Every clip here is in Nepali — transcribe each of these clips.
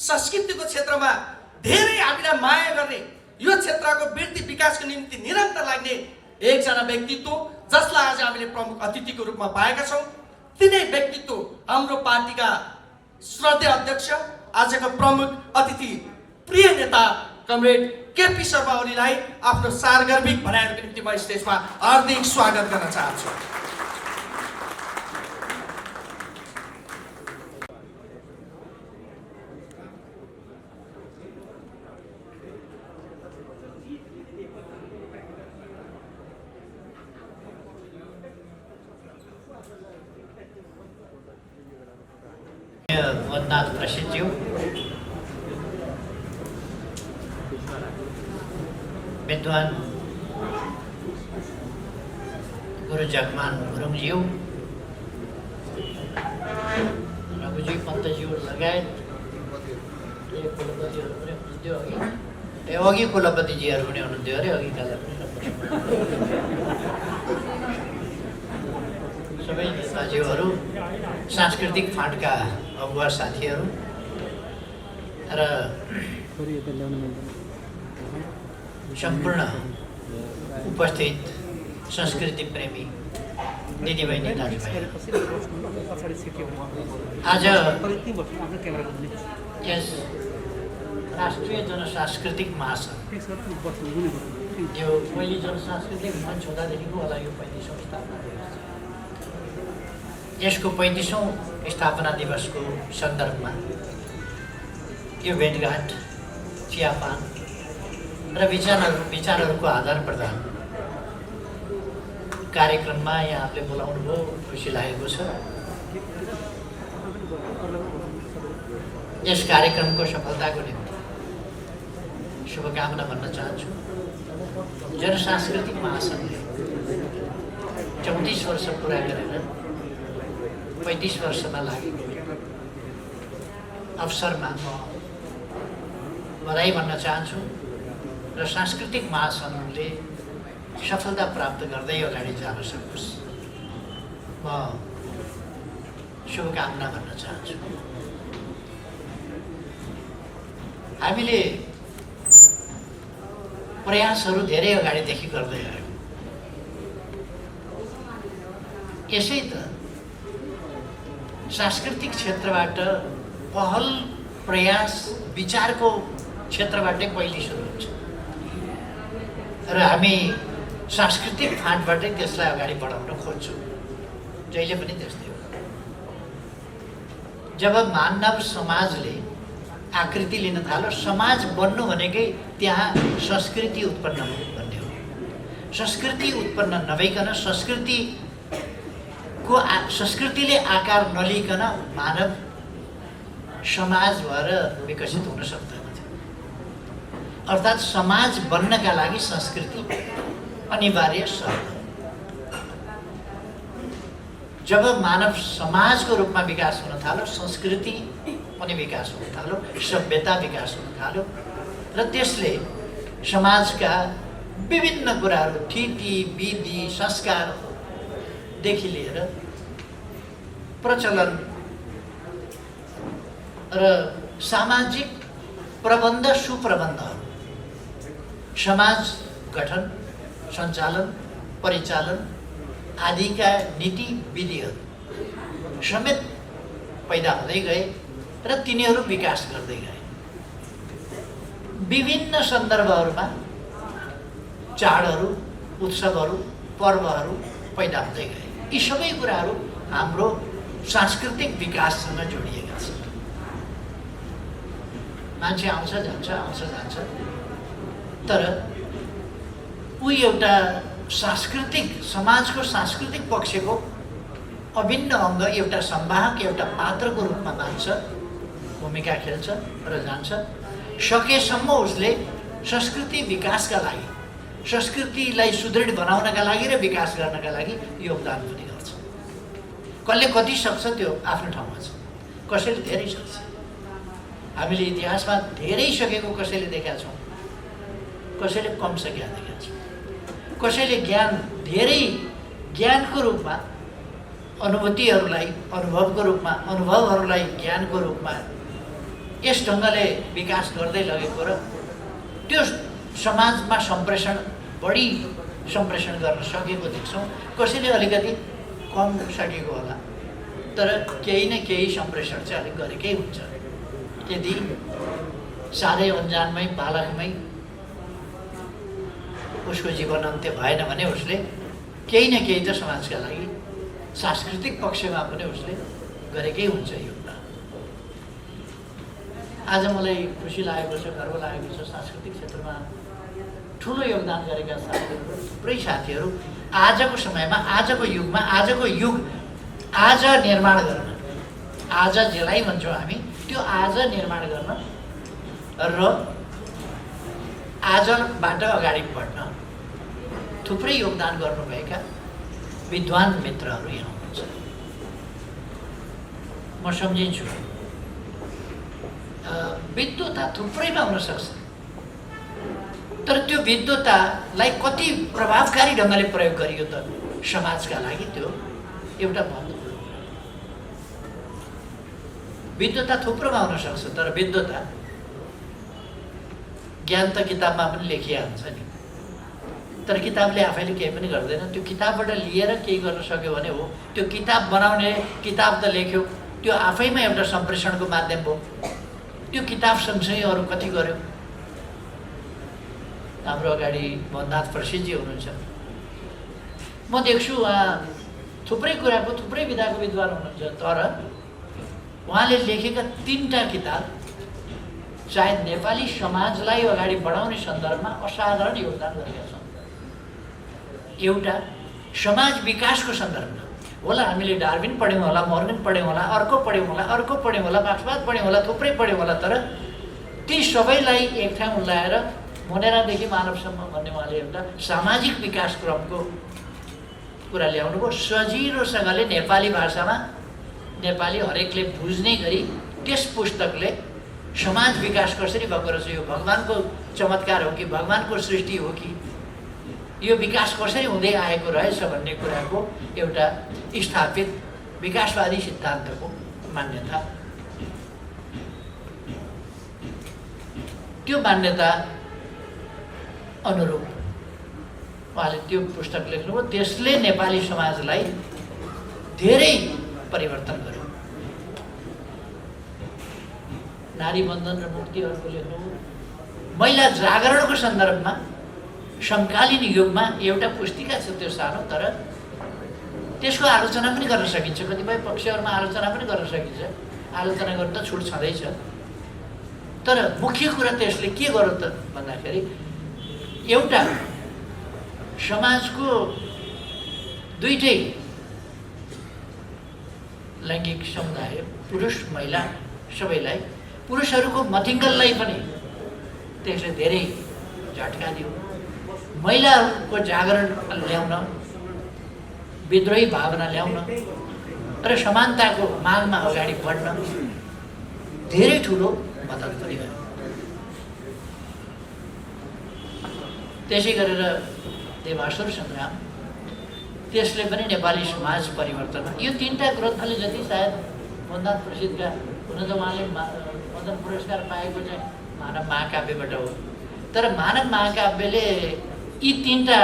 संस्कृतिको क्षेत्रमा धेरै हामीलाई माया गर्ने, यो क्षेत्रको वृद्धि विकासको निम्ति निरन्तर लाग्ने एकजना व्यक्तित्व जसलाई आज हामीले प्रमुख अतिथिको रूपमा पाएका छौँ। तिनै व्यक्तित्व हाम्रो पार्टीका श्रद्धेय अध्यक्ष, आजको प्रमुख अतिथि, प्रिय नेता कमरेड केपी शर्मा ओलीलाई आफ्नो सार्वजनिक भनाइहरूको निम्ति म स्टेजमा हार्दिक स्वागत गर्न चाहन्छु। वंदनाथ प्रसिद्धज्यू, विद्वान गुरु जगमान गुरुङज्यू, रघुजी पन्तज्यू लगायत कुलपतिहरू पनि हुनुहुन्थ्यो अघि कुलपतिजीहरू पनि हुनुहुन्थ्यो अरे अघिकालाई पनि सबै नेताज्यूहरू, सांस्कृतिक फाँटका अगुवा साथीहरू र सम्पूर्ण उपस्थित संस्कृति प्रेमी दिदीबहिनी दाजुभाइ, आज यस राष्ट्रिय जनसांस्कृतिक महासंघ यो पहिलो जनसांस्कृतिक मञ्च हुँदादेखिको होला यो 35औं स्थापना दिवस। यसको 35औं स्थापना दिवसको सन्दर्भमा यो भेटघाट, चियापान र विचारहरूको आदान प्रदान कार्यक्रममा यहाँहरूले बोलाउनु भयो, खुसी लागेको छ। यस कार्यक्रमको सफलताको निम्ति शुभकामना भन्न चाहन्छु। जनसांस्कृतिक महासंघले 34 वर्ष पुरा गरेर 35 वर्षमा लागेको अवसरमा म बधाई भन्न चाहन्छु र सांस्कृतिक महासंघले सफलता प्राप्त गर्दै अगाडि जान सकोस् म शुभकामना भन्न चाहन्छु। हामीले प्रयासहरू धेरै अगाडिदेखि गर्दै आयौँ। यसै त सांस्कृतिक क्षेत्रबाट पहल, प्रयास, विचारको क्षेत्रबाटै पहिले सुरु हुन्छ र हामी सांस्कृतिक फाँटबाटै त्यसलाई अगाडि बढाउन खोज्छौँ। जहिले पनि त्यस्तै हो। जब मानव समाजले आकृति लिन थाल्यो, समाज बन्नु भनेकै त्यहाँ संस्कृति उत्पन्न भन्ने हो। संस्कृति उत्पन्न नभइकन, संस्कृतिले आकार नलिकन मानव समाज भएर विकसित हुन सक्दैन। अर्थात् समाज बन्नका लागि संस्कृति अनिवार्य शर्त। जब मानव समाजको रूपमा विकास हुन थाल्यो, संस्कृति पनि विकास हुन थाल्यो, सभ्यता विकास हुन थाल्यो र त्यसले समाजका विभिन्न कुराहरू, रीति, विधि, संस्कारदेखि लिएर प्रचलन र सामाजिक प्रबन्ध, सुप्रबन्धहरू, समाज गठन, सञ्चालन, परिचालन आदिका नीति विधिहरू समेत पैदा हुँदै गए र तिनीहरू विकास गर्दै गए। विभिन्न सन्दर्भहरूमा चाडहरू, उत्सवहरू, पर्वहरू पैदा हुँदै गए। यी सबै कुराहरू हाम्रो सांस्कृतिक विकाससँग जोडिएका छन्। मान्छे आउँछ जान्छ, तर ऊ एउटा सांस्कृतिक, समाजको सांस्कृतिक पक्षको अभिन्न अङ्ग, एउटा संवाहक, एउटा पात्रको रूपमा मान्छ, भूमिका खेल्छ र जान्छ। सकेसम्म उसले संस्कृति विकासका लागि, संस्कृतिलाई सुदृढ बनाउनका लागि र विकास गर्नका लागि योगदान पनि गर्छ। कसले कति सक्छ त्यो आफ्नो ठाउँमा छ, कसैले धेरै सक्छ। हामीले इतिहासमा धेरै सकेको कसैले देखेका छौँ, कसैले कम सकेका देखेका छौँ। कसैले धेरै ज्ञानको रूपमा अनुभूतिहरूलाई, अनुभवको रूपमा, अनुभवहरूलाई ज्ञानको रूपमा यस ढङ्गले विकास गर्दै लगेको र त्यो समाजमा सम्प्रेषण बढी सम्प्रेषण गर्न सकेको देख्छौँ। कसैले अलिकति कम सकेको होला, तर केही न केही सम्प्रेषण चाहिँ अलिक गरेकै हुन्छ। यदि साह्रै अन्जानमै बालकमै उसको जीवन अन्त्य भएन भने उसले केही न केही त समाजका लागि सांस्कृतिक पक्षमा पनि उसले गरेकै हुन्छ योगदान। आज मलाई खुसी लागेको छ, गर्व लागेको छ, सांस्कृतिक क्षेत्रमा ठुलो योगदान गरेका साथीहरू, थुप्रै साथीहरू आजको समयमा, आजको युगमा, आजको युग आज निर्माण गर्न, आज जेलाई भन्छौँ हामी, त्यो आज निर्माण गर्न र आजबाट अगाडि बढ्न थुप्रै योगदान गर्नुभएका विद्वान मित्रहरू यहाँ हुनुहुन्छ। म सम्झिन्छु विद्वता थुप्रैमा हुन सक्छ, तर त्यो विद्वतालाई कति प्रभावकारी ढङ्गले प्रयोग गरियो त समाजका लागि, त्यो एउटा महत्त्वपूर्ण कुरा। विद्वता थुप्रोमा हुन सक्छ, तर विद्वता ज्ञान त किताबमा पनि लेखिया हुन्छ नि, तर किताबले आफैले केही पनि गर्दैन। त्यो किताबबाट लिएर केही गर्न सक्यो भने हो। त्यो किताब बनाउने, किताब त लेख्यो, त्यो आफैमा एउटा सम्प्रेषणको माध्यम हो। त्यो किताब सँगसँगै अरू कति गर्यो। हाम्रो अगाडि मोहननाथ प्रसिद्धजी हुनुहुन्छ, म देख्छु उहाँ थुप्रै कुराको, थुप्रै विधाको विद्वान हुनुहुन्छ, तर उहाँले लेखेका 3टा किताब सायद नेपाली समाजलाई अगाडि बढाउने सन्दर्भमा असाधारण योगदान गरेका छन्। एउटा समाज विकासको सन्दर्भमा होला, हामीले डार्विन पढ्यौँ होला, मोर्गन पढ्यौँ होला, अर्को पढ्यौँ होला, अर्को पढ्यौँ होला, मार्क्सवाद पढ्यौँ होला, थुप्रै पढ्यौँ होला, तर ती सबैलाई एक ठाउँ ल्याएर मोनेरादेखि मानवसम्म भन्ने उहाँले एउटा सामाजिक विकास क्रमको कुरा ल्याउनुभयो। सजिलोसँगले नेपाली भाषामा, नेपाली हरेकले बुझ्ने गरी त्यस पुस्तकले समाज विकास कसरी भएको रहेछ, यो भगवानको चमत्कार हो कि भगवानको सृष्टि हो कि यो विकास कसरी हुँदै आएको रहेछ भन्ने कुराको एउटा स्थापित विकासवादी सिद्धान्तको मान्यता, त्यो मान्यता अनुरूप उहाँले त्यो पुस्तक लेख्नुभयो। त्यसले नेपाली समाजलाई धेरै परिवर्तन गर्यो। नारी बन्धन र मुक्ति अर्को लेख्नुभयो। महिला जागरणको सन्दर्भमा समकालीन युगमा एउटा पुस्तिका छ, त्यो सानो, तर त्यसको आलोचना पनि गर्न सकिन्छ। कतिपय पक्षहरूमा आलोचना पनि गर्न सकिन्छ, आलोचना गर्न त छुट छँदैछ, तर मुख्य कुरा त्यसले के गर्यो त भन्दाखेरि एउटा समाजको दुईटै लैङ्गिक समुदाय, पुरुष महिला सबैलाई, पुरुषहरूको मथिङ्गललाई पनि त्यसले धेरै झट्का दियो। महिलाहरूको जागरण ल्याउन, विद्रोही भावना ल्याउन र समानताको मागमा अगाडि बढ्न धेरै ठुलो मद्दत पनि गर्यो। त्यसै गरेर देवासुर सङ्ग्राम, त्यसले पनि नेपाली समाज परिवर्तनमा, यो 3टा ग्रन्थले जति सायद मोहननाथ प्रसिद्धका, हुन त उहाँले मदन पुरस्कार पाएको चाहिँ मानव महाकाव्यबाट हो, तर मानव महाकाव्यले यी 3टा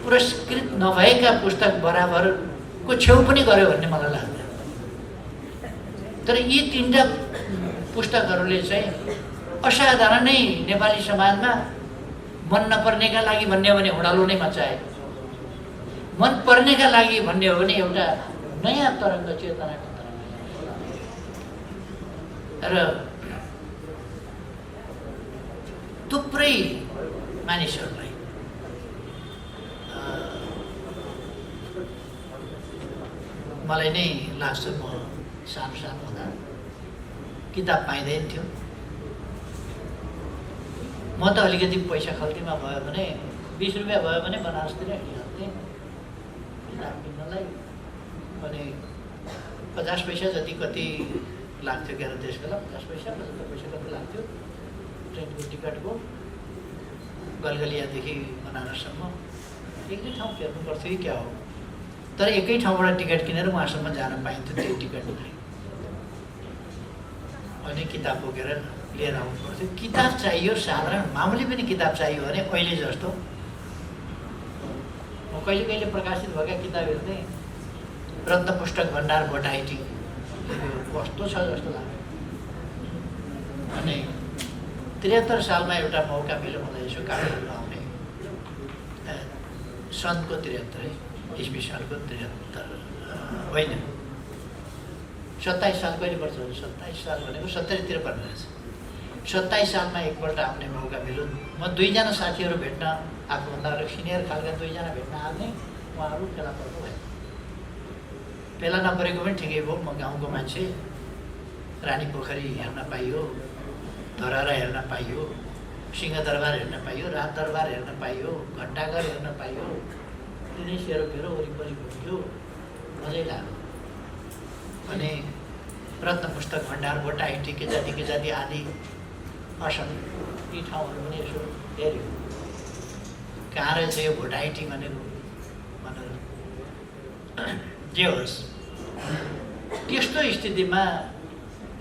पुरस्कृत नभएका पुस्तक बराबरको छेउ पनि गर्यो भन्ने मलाई लाग्दैन। तर यी 3टा पुस्तकहरूले चाहिँ असाधारणै नेपाली समाजमा मन नपर्नेका लागि भन्ने हो भने हुडालो नै मचाए, मन पर्नेका लागि भन्ने हो भने एउटा नयाँ तरङ्ग, चेतनाको तरङ्ग र थुप्रै मानिसहरूलाई मलाई नै लाग्छ, म सानो सानो हुँदा किताब पाइँदैन थियो। म त अलिकति पैसा खल्तीमा भयो भने 20 रुपियाँ भयो भने बनारसतिर हिँड्थेँ किताब किन्नलाई, अनि 50 पैसा जति कति लाग्थ्यो क्या त्यसको बेला, 50 पैसा 75 पैसा कति लाग्थ्यो ट्रेनको टिकटको, गलगलियादेखि बनारससम्म। एक दुई ठाउँ फेर्नु पर्थ्यो कि क्या हो, तर एकै ठाउँबाट टिकट किनेर उहाँसम्म जान पाइन्थ्यो त्यो टिकटलाई। अहिले किताब बोकेर लिएर आउनु पर्थ्यो। किताब चाहियो, साधारण मामुली पनि किताब चाहियो भने अहिले जस्तो म कहिले कहिले प्रकाशित भएका किताब हेर्दै रत्न पुस्तक भण्डार भट्टाइटी कस्तो छ जस्तो लाग्यो। अनि 73 सालमा एउटा मौका मिल्यो मलाई यसो काठमाडौँ आउने, सनको 73 इस्वी सनको 73 होइन 27 साल कहिले पर्छ? 27 साल भनेको 70तिर पर्ने रहेछ। 27 सालमा एकपल्ट आउने मौका मिल्यो। म 2 जना साथीहरू भेट्न, आफूभन्दा अलिक सिनियर खालका 2 जना भेट्न आउने, उहाँहरू फेला पर्नु भयो। फेला नपरेको पनि ठिकै भयो, म गाउँको मान्छे, रानी पोखरी हेर्न पाइयो, धरहरा हेर्न पाइयो, सिंहदरबार हेर्न पाइयो, राजदरबार हेर्न पाइयो, घण्टाघर हेर्न पाइयो, तिनै सेरोफेरो वरिपरि घुम्यो, मजै लाग्यो। अनि रत्न पुस्तक भण्डार भट्टाइटी के जाति आदि असम यी ठाउँहरू पनि यसो हेऱ्यो, कहाँ रहेछ यो भट्टाइटी भनेको भनेर। जे होस्, त्यस्तो स्थितिमा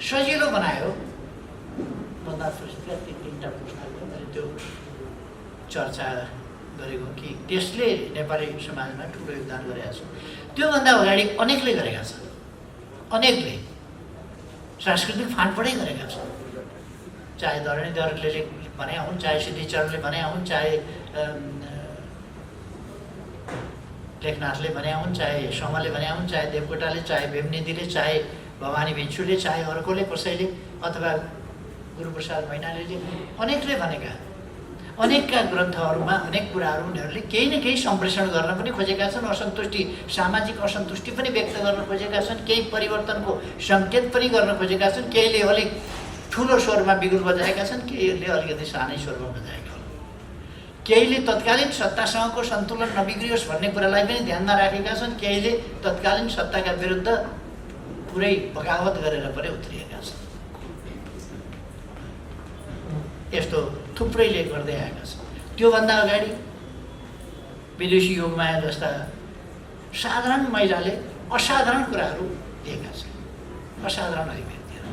सजिलो बनायो बन्दा प्रसिद्धका 3-3टा पुस्तकको मैले त्यो चर्चा गरेको कि त्यसले नेपाली समाजमा ठुलो योगदान गरेका छ। त्योभन्दा अगाडि अनेकले गरेका छन्, अनेकले सांस्कृतिक फाँटफुँटै गरेका छन्। चाहे धरणीधरले भने हुन्, चाहे सिद्धिचरणले भने हुन्, चाहे लेखनाथले भने हुन्, चाहे समले भने हुन्, चाहे देवकोटाले, चाहे भीमनिधिले, चाहे भवानी भिक्षुले, चाहे अर्कोले कसैले, अथवा गुरुप्रसाद मैनालीले, अनेकले भनेका, अनेकका ग्रन्थहरूमा अनेक कुराहरू उनीहरूले केही न केही सम्प्रेषण गर्न पनि खोजेका छन्। असन्तुष्टि, सामाजिक असन्तुष्टि पनि व्यक्त गर्न खोजेका छन्, केही परिवर्तनको सङ्केत पनि गर्न खोजेका छन्। केहीले अलिक ठुलो स्वरमा बिगुल बजाएका छन्, केहीले अलिकति सानै स्वरमा बजाएका छन्। केहीले तत्कालीन सत्तासँगको सन्तुलन नबिग्रियोस् भन्ने कुरालाई पनि ध्यानमा राखेका छन्, केहीले तत्कालीन सत्ताका विरुद्ध पुरै बगावत गरेर पनि उत्रिएका छन्। यस्तो थुप्रैले गर्दै आएका छन्। त्योभन्दा अगाडि विदेशी योगमाया जस्ता साधारण महिलाले असाधारण कुराहरू दिएका छन्, असाधारण अभिव्यक्तिहरू।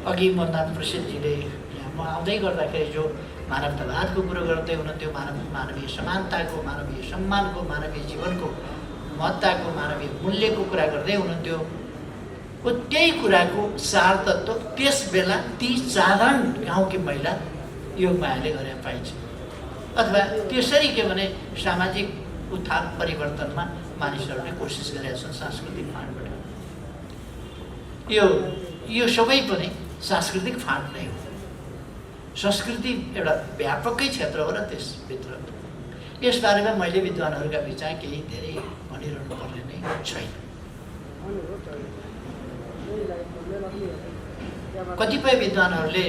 अघि मननाथ प्रसिद्धजीले यहाँ म आउँदै गर्दाखेरि जो मानवतावादको कुरो गर्दै हुनुहुन्थ्यो, मानवीय समानताको, मानवीय सम्मानको, मानवीय जीवनको महत्ताको, मानवीय मूल्यको कुरा गर्दै हुनुहुन्थ्यो। त्यही कुराको सार तत्त्व त्यस बेला ती साधारण गाउँकी महिला योगमायाले गरे पाइन्छ। अथवा त्यसरी के भने सामाजिक उत्थान परिवर्तनमा मानिसहरूले कोसिस गरेका छन् सांस्कृतिक फाँटबाट। यो सबै पनि सांस्कृतिक फाँट नै हो। संस्कृति एउटा व्यापकै क्षेत्र हो र त्यसभित्र यसबारेमा मैले विद्वानहरूका बिचमा केही धेरै भनिरहनु पर्ने नै छैन। कतिपय विद्वानहरूले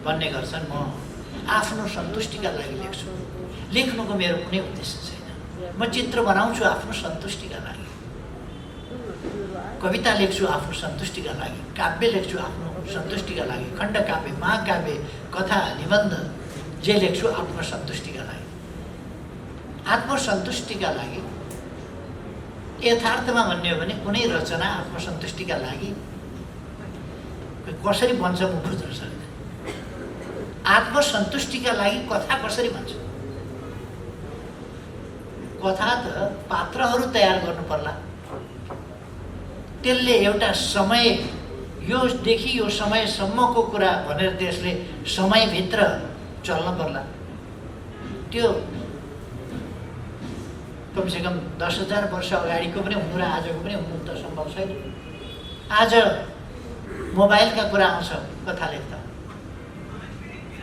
भन्ने गर्छन्, म आफ्नो सन्तुष्टिका लागि लेख्छु। लेख्नुको मेरो कुनै उद्देश्य छैन। म चित्र बनाउँछु आफ्नो सन्तुष्टिका लागि, कविता लेख्छु आफ्नो सन्तुष्टिका लागि, काव्य लेख्छु आफ्नो सन्तुष्टिका लागि, खण्डकाव्य, महाकाव्य, कथा, निबन्ध जे लेख्छु आत्मसन्तुष्टिका लागि। आत्मसन्तुष्टिका लागि यथार्थमा भन्ने हो भने कुनै रचना आत्मसन्तुष्टिका लागि कसरी बन्छ म बुझ्न सक्दैन। आत्मसन्तुष्टिका लागि कथा कसरी बन्छ? कथा त पात्रहरू तयार गर्नु पर्ला, त्यसले एउटा समय, योदेखि यो समयसम्मको कुरा भनेर त्यसले समयभित्र चल्न पर्ला। त्यो कमसेकम 10,000 वर्ष अगाडिको पनि हुनु र आजको पनि हुनु त सम्भव छैन। आज मोबाइलका कुरा आउँछ कथा लेख्दा,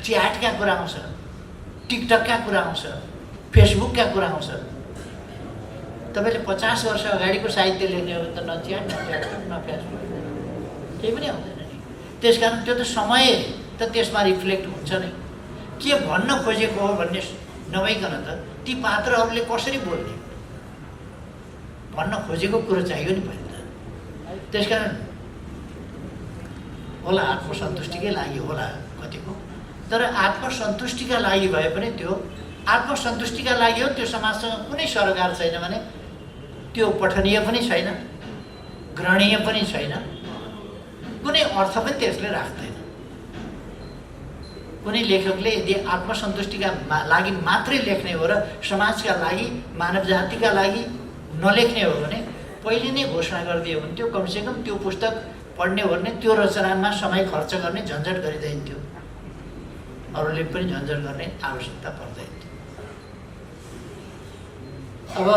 च्याटका कुरा आउँछ, टिकटकका कुरा आउँछ, फेसबुकका कुरा आउँछ। तपाईँले 50 वर्ष अगाडिको साहित्य लेख्ने हो भने त न च्याट, न टिकटक, न फेसबुक, केही पनि आउँदैन नि। त्यसकारण त्यो त समय त त्यसमा रिफ्लेक्ट हुन्छ नै। के भन्न खोजेको हो भन्ने नभइकन त ती पात्रहरूले कसरी बोल्ने, भन्न खोजेको कुरो चाहियो नि पहिला। त्यसकारण होला आत्मसन्तुष्टिकै लागि होला कतिको, तर आत्मसन्तुष्टिका लागि भए पनि त्यो आत्मसन्तुष्टिका लागि हो, त्यो समाजसँग कुनै सरोकार छैन भने त्यो पठनीय पनि छैन, ग्रहणीय पनि छैन, कुनै अर्थ पनि त्यसले राख्दैन। कुनै लेखकले यदि आत्मसन्तुष्टिका लागि मात्रै लेख्ने हो र समाजका लागि मानव जातिका लागि नलेख्ने हो भने पहिले नै घोषणा गरिदियो हुन्थ्यो। कमसेकम त्यो पुस्तक पढ्ने हो भने त्यो रचनामा समय खर्च गर्ने झन्झट गरिदिन्थ्यो, अरूले पनि झन्झट गर्ने आवश्यकता पर्दैन थियो। अब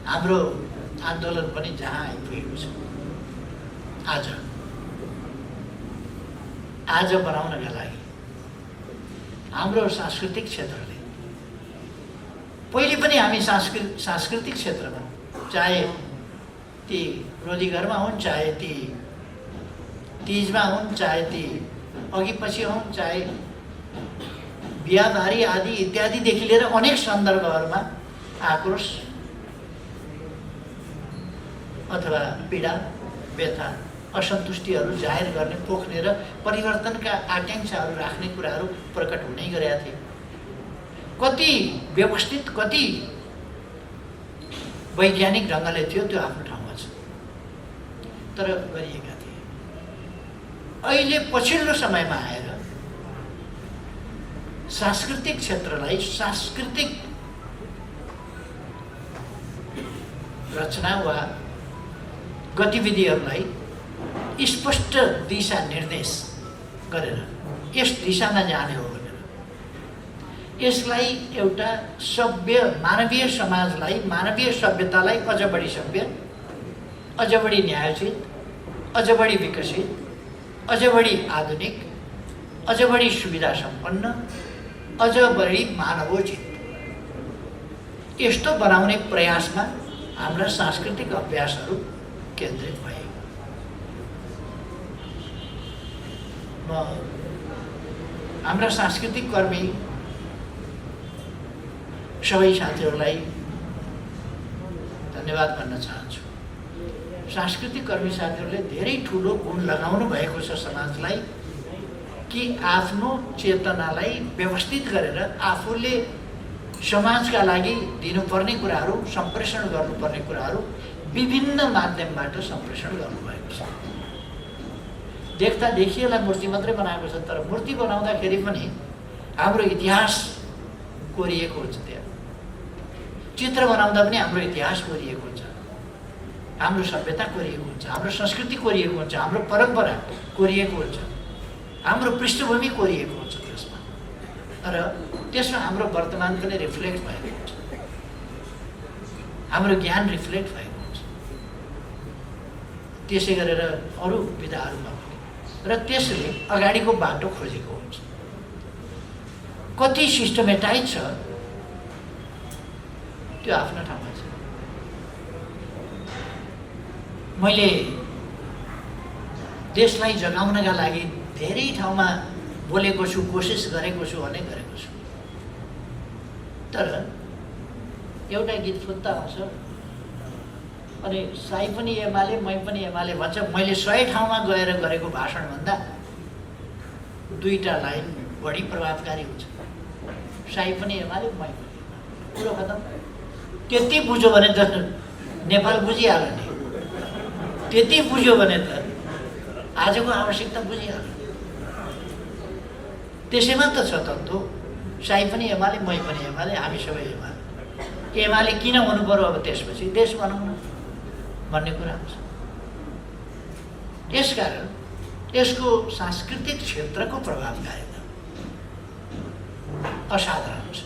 हाम्रो आन्दोलन पनि जहाँ आइपुगेको छ, आज बनाउनका लागि हाम्रो सांस्कृतिक क्षेत्रले, पहिले पनि हामी सांस्कृतिक क्षेत्रमा, चाहे ती रोलीघरमा हुन्, चाहे ती तिजमा हुन्, चाहे ती अघि पछि हुन्, चाहे बिहाबारी आदि इत्यादिदेखि लिएर अनेक सन्दर्भहरूमा आक्रोश अथवा पीडा, व्यथा, असन्तुष्टिहरू जाहेर गर्ने, पोख्ने र परिवर्तनका आकाङ्क्षाहरू राख्ने कुराहरू प्रकट हुनै गरेका थिए। कति व्यवस्थित, कति वैज्ञानिक ढङ्गले थियो त्यो आफ्नो ठाउँमा छ, तर गरिएका थिए। अहिले पछिल्लो समयमा आएर सांस्कृतिक क्षेत्रलाई, सांस्कृतिक रचना वा गतिविधिहरूलाई स्पष्ट दिशा निर्देश गरेर यस दिशामा जाने हो भनेर, यसलाई एउटा सभ्य मानवीय समाजलाई, मानवीय सभ्यतालाई अझ बढी सभ्य, अझ बढी न्यायोचित, अझ बढी विकसित, अझ बढी आधुनिक, अझ बढी सुविधा सम्पन्न, अझ बढी मानवोचित यस्तो बनाउने प्रयासमा हाम्रा सांस्कृतिक अभ्यासहरू केन्द्रित भए। म हाम्रा सांस्कृतिक कर्मी सबै साथीहरूलाई धन्यवाद भन्न चाहन्छु। सांस्कृतिक कर्मी साथीहरूले धेरै ठुलो गुण लगाउनु भएको छ समाजलाई, कि आफ्नो चेतनालाई व्यवस्थित गरेर आफूले समाजका लागि दिनुपर्ने कुराहरू, सम्प्रेषण गर्नुपर्ने कुराहरू विभिन्न माध्यमबाट सम्प्रेषण गर्नुभएको छ। देख्दा देखिएला मूर्ति मात्रै बनाएको छ, तर मूर्ति बनाउँदाखेरि पनि हाम्रो इतिहास कोरिएको हुन्छ। त्यहाँ चित्र बनाउँदा पनि हाम्रो इतिहास कोरिएको हुन्छ, हाम्रो सभ्यता कोरिएको हुन्छ, हाम्रो संस्कृति कोरिएको हुन्छ, हाम्रो परम्परा कोरिएको हुन्छ, हाम्रो पृष्ठभूमि कोरिएको हुन्छ त्यसमा, र त्यसमा हाम्रो वर्तमान पनि रिफ्लेक्ट भएको हुन्छ, हाम्रो ज्ञान रिफ्लेक्ट भएको हुन्छ। त्यसै गरेर अरू विधाहरूमा पनि, र त्यसले अगाडिको बाटो खोजेको हुन्छ। कति सिस्टमेटाइज छ त्यो आफ्नो ठाउँमा छ। मैले देशलाई जगाउनका लागि धेरै ठाउँमा बोलेको छु, कोसिस गरेको छु, अनेक गरेको छु, तर एउटा गीत फुत्ता आउँछ अनि साई पनि एमाले, मै पनि एमाले भन्छ। मैले 100 ठाउँमा गएर गरेको भाषणभन्दा 2टा लाइन बढी प्रभावकारी हुन्छ। साई पनि एमाले, मै पनि एमाले, कुरो खतम। त्यति बुझ्यो भने त नेपाल बुझिहाल्यो नि, त्यति बुझ्यो भने त आजको आवश्यकता बुझिहाल्यो। त्यसैमा त छ तत्त्व, साई पनि एमाले, मै पनि एमाले, हामी सबै एमाले। एमाले किन हुनु पर्यो अब त्यसपछि? देश बनाउनु भन्ने कुरा हुन्छ। यसकारण यसको सांस्कृतिक क्षेत्रको प्रभावकारिता असाधारण छ।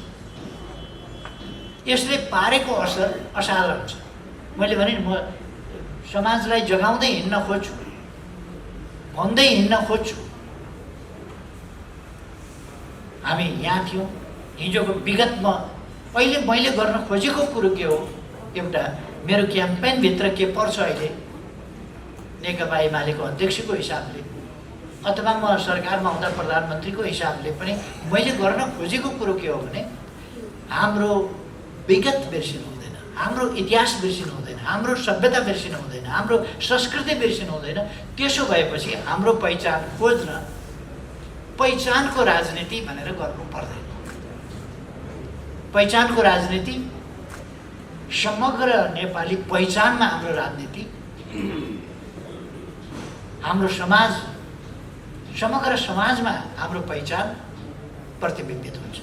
यसले पारेको असर असाधारण छ। मैले भने म समाजलाई जगाउँदै हिँड्न खोज्छु, भन्दै हिँड्न खोज्छु। हामी यहाँ थियौँ, हिजोको विगतमा अहिले मैले गर्न खोजेको कुरो के हो? एउटा मेरो क्याम्पेनभित्र के पर्छ अहिले नेकपा एमालेको अध्यक्षको हिसाबले, अथवा म सरकारमा हुँदा प्रधानमन्त्रीको हिसाबले पनि मैले गर्न खोजेको कुरो के हो भने हाम्रो विगत बिर्सिनु हुँदैन, हाम्रो इतिहास बिर्सिनु हुँदैन, हाम्रो सभ्यता बिर्सिनु हुँदैन, हाम्रो संस्कृति बिर्सिनु हुँदैन। त्यसो भएपछि हाम्रो पहिचान खोज्न पहिचानको राजनीति भनेर गर्नु पर्दैन। पहिचानको राजनीति समग्र नेपाली पहिचानमा हाम्रो राजनीति, हाम्रो समाज समग्र समाजमा हाम्रो पहिचान प्रतिबिम्बित हुन्छ।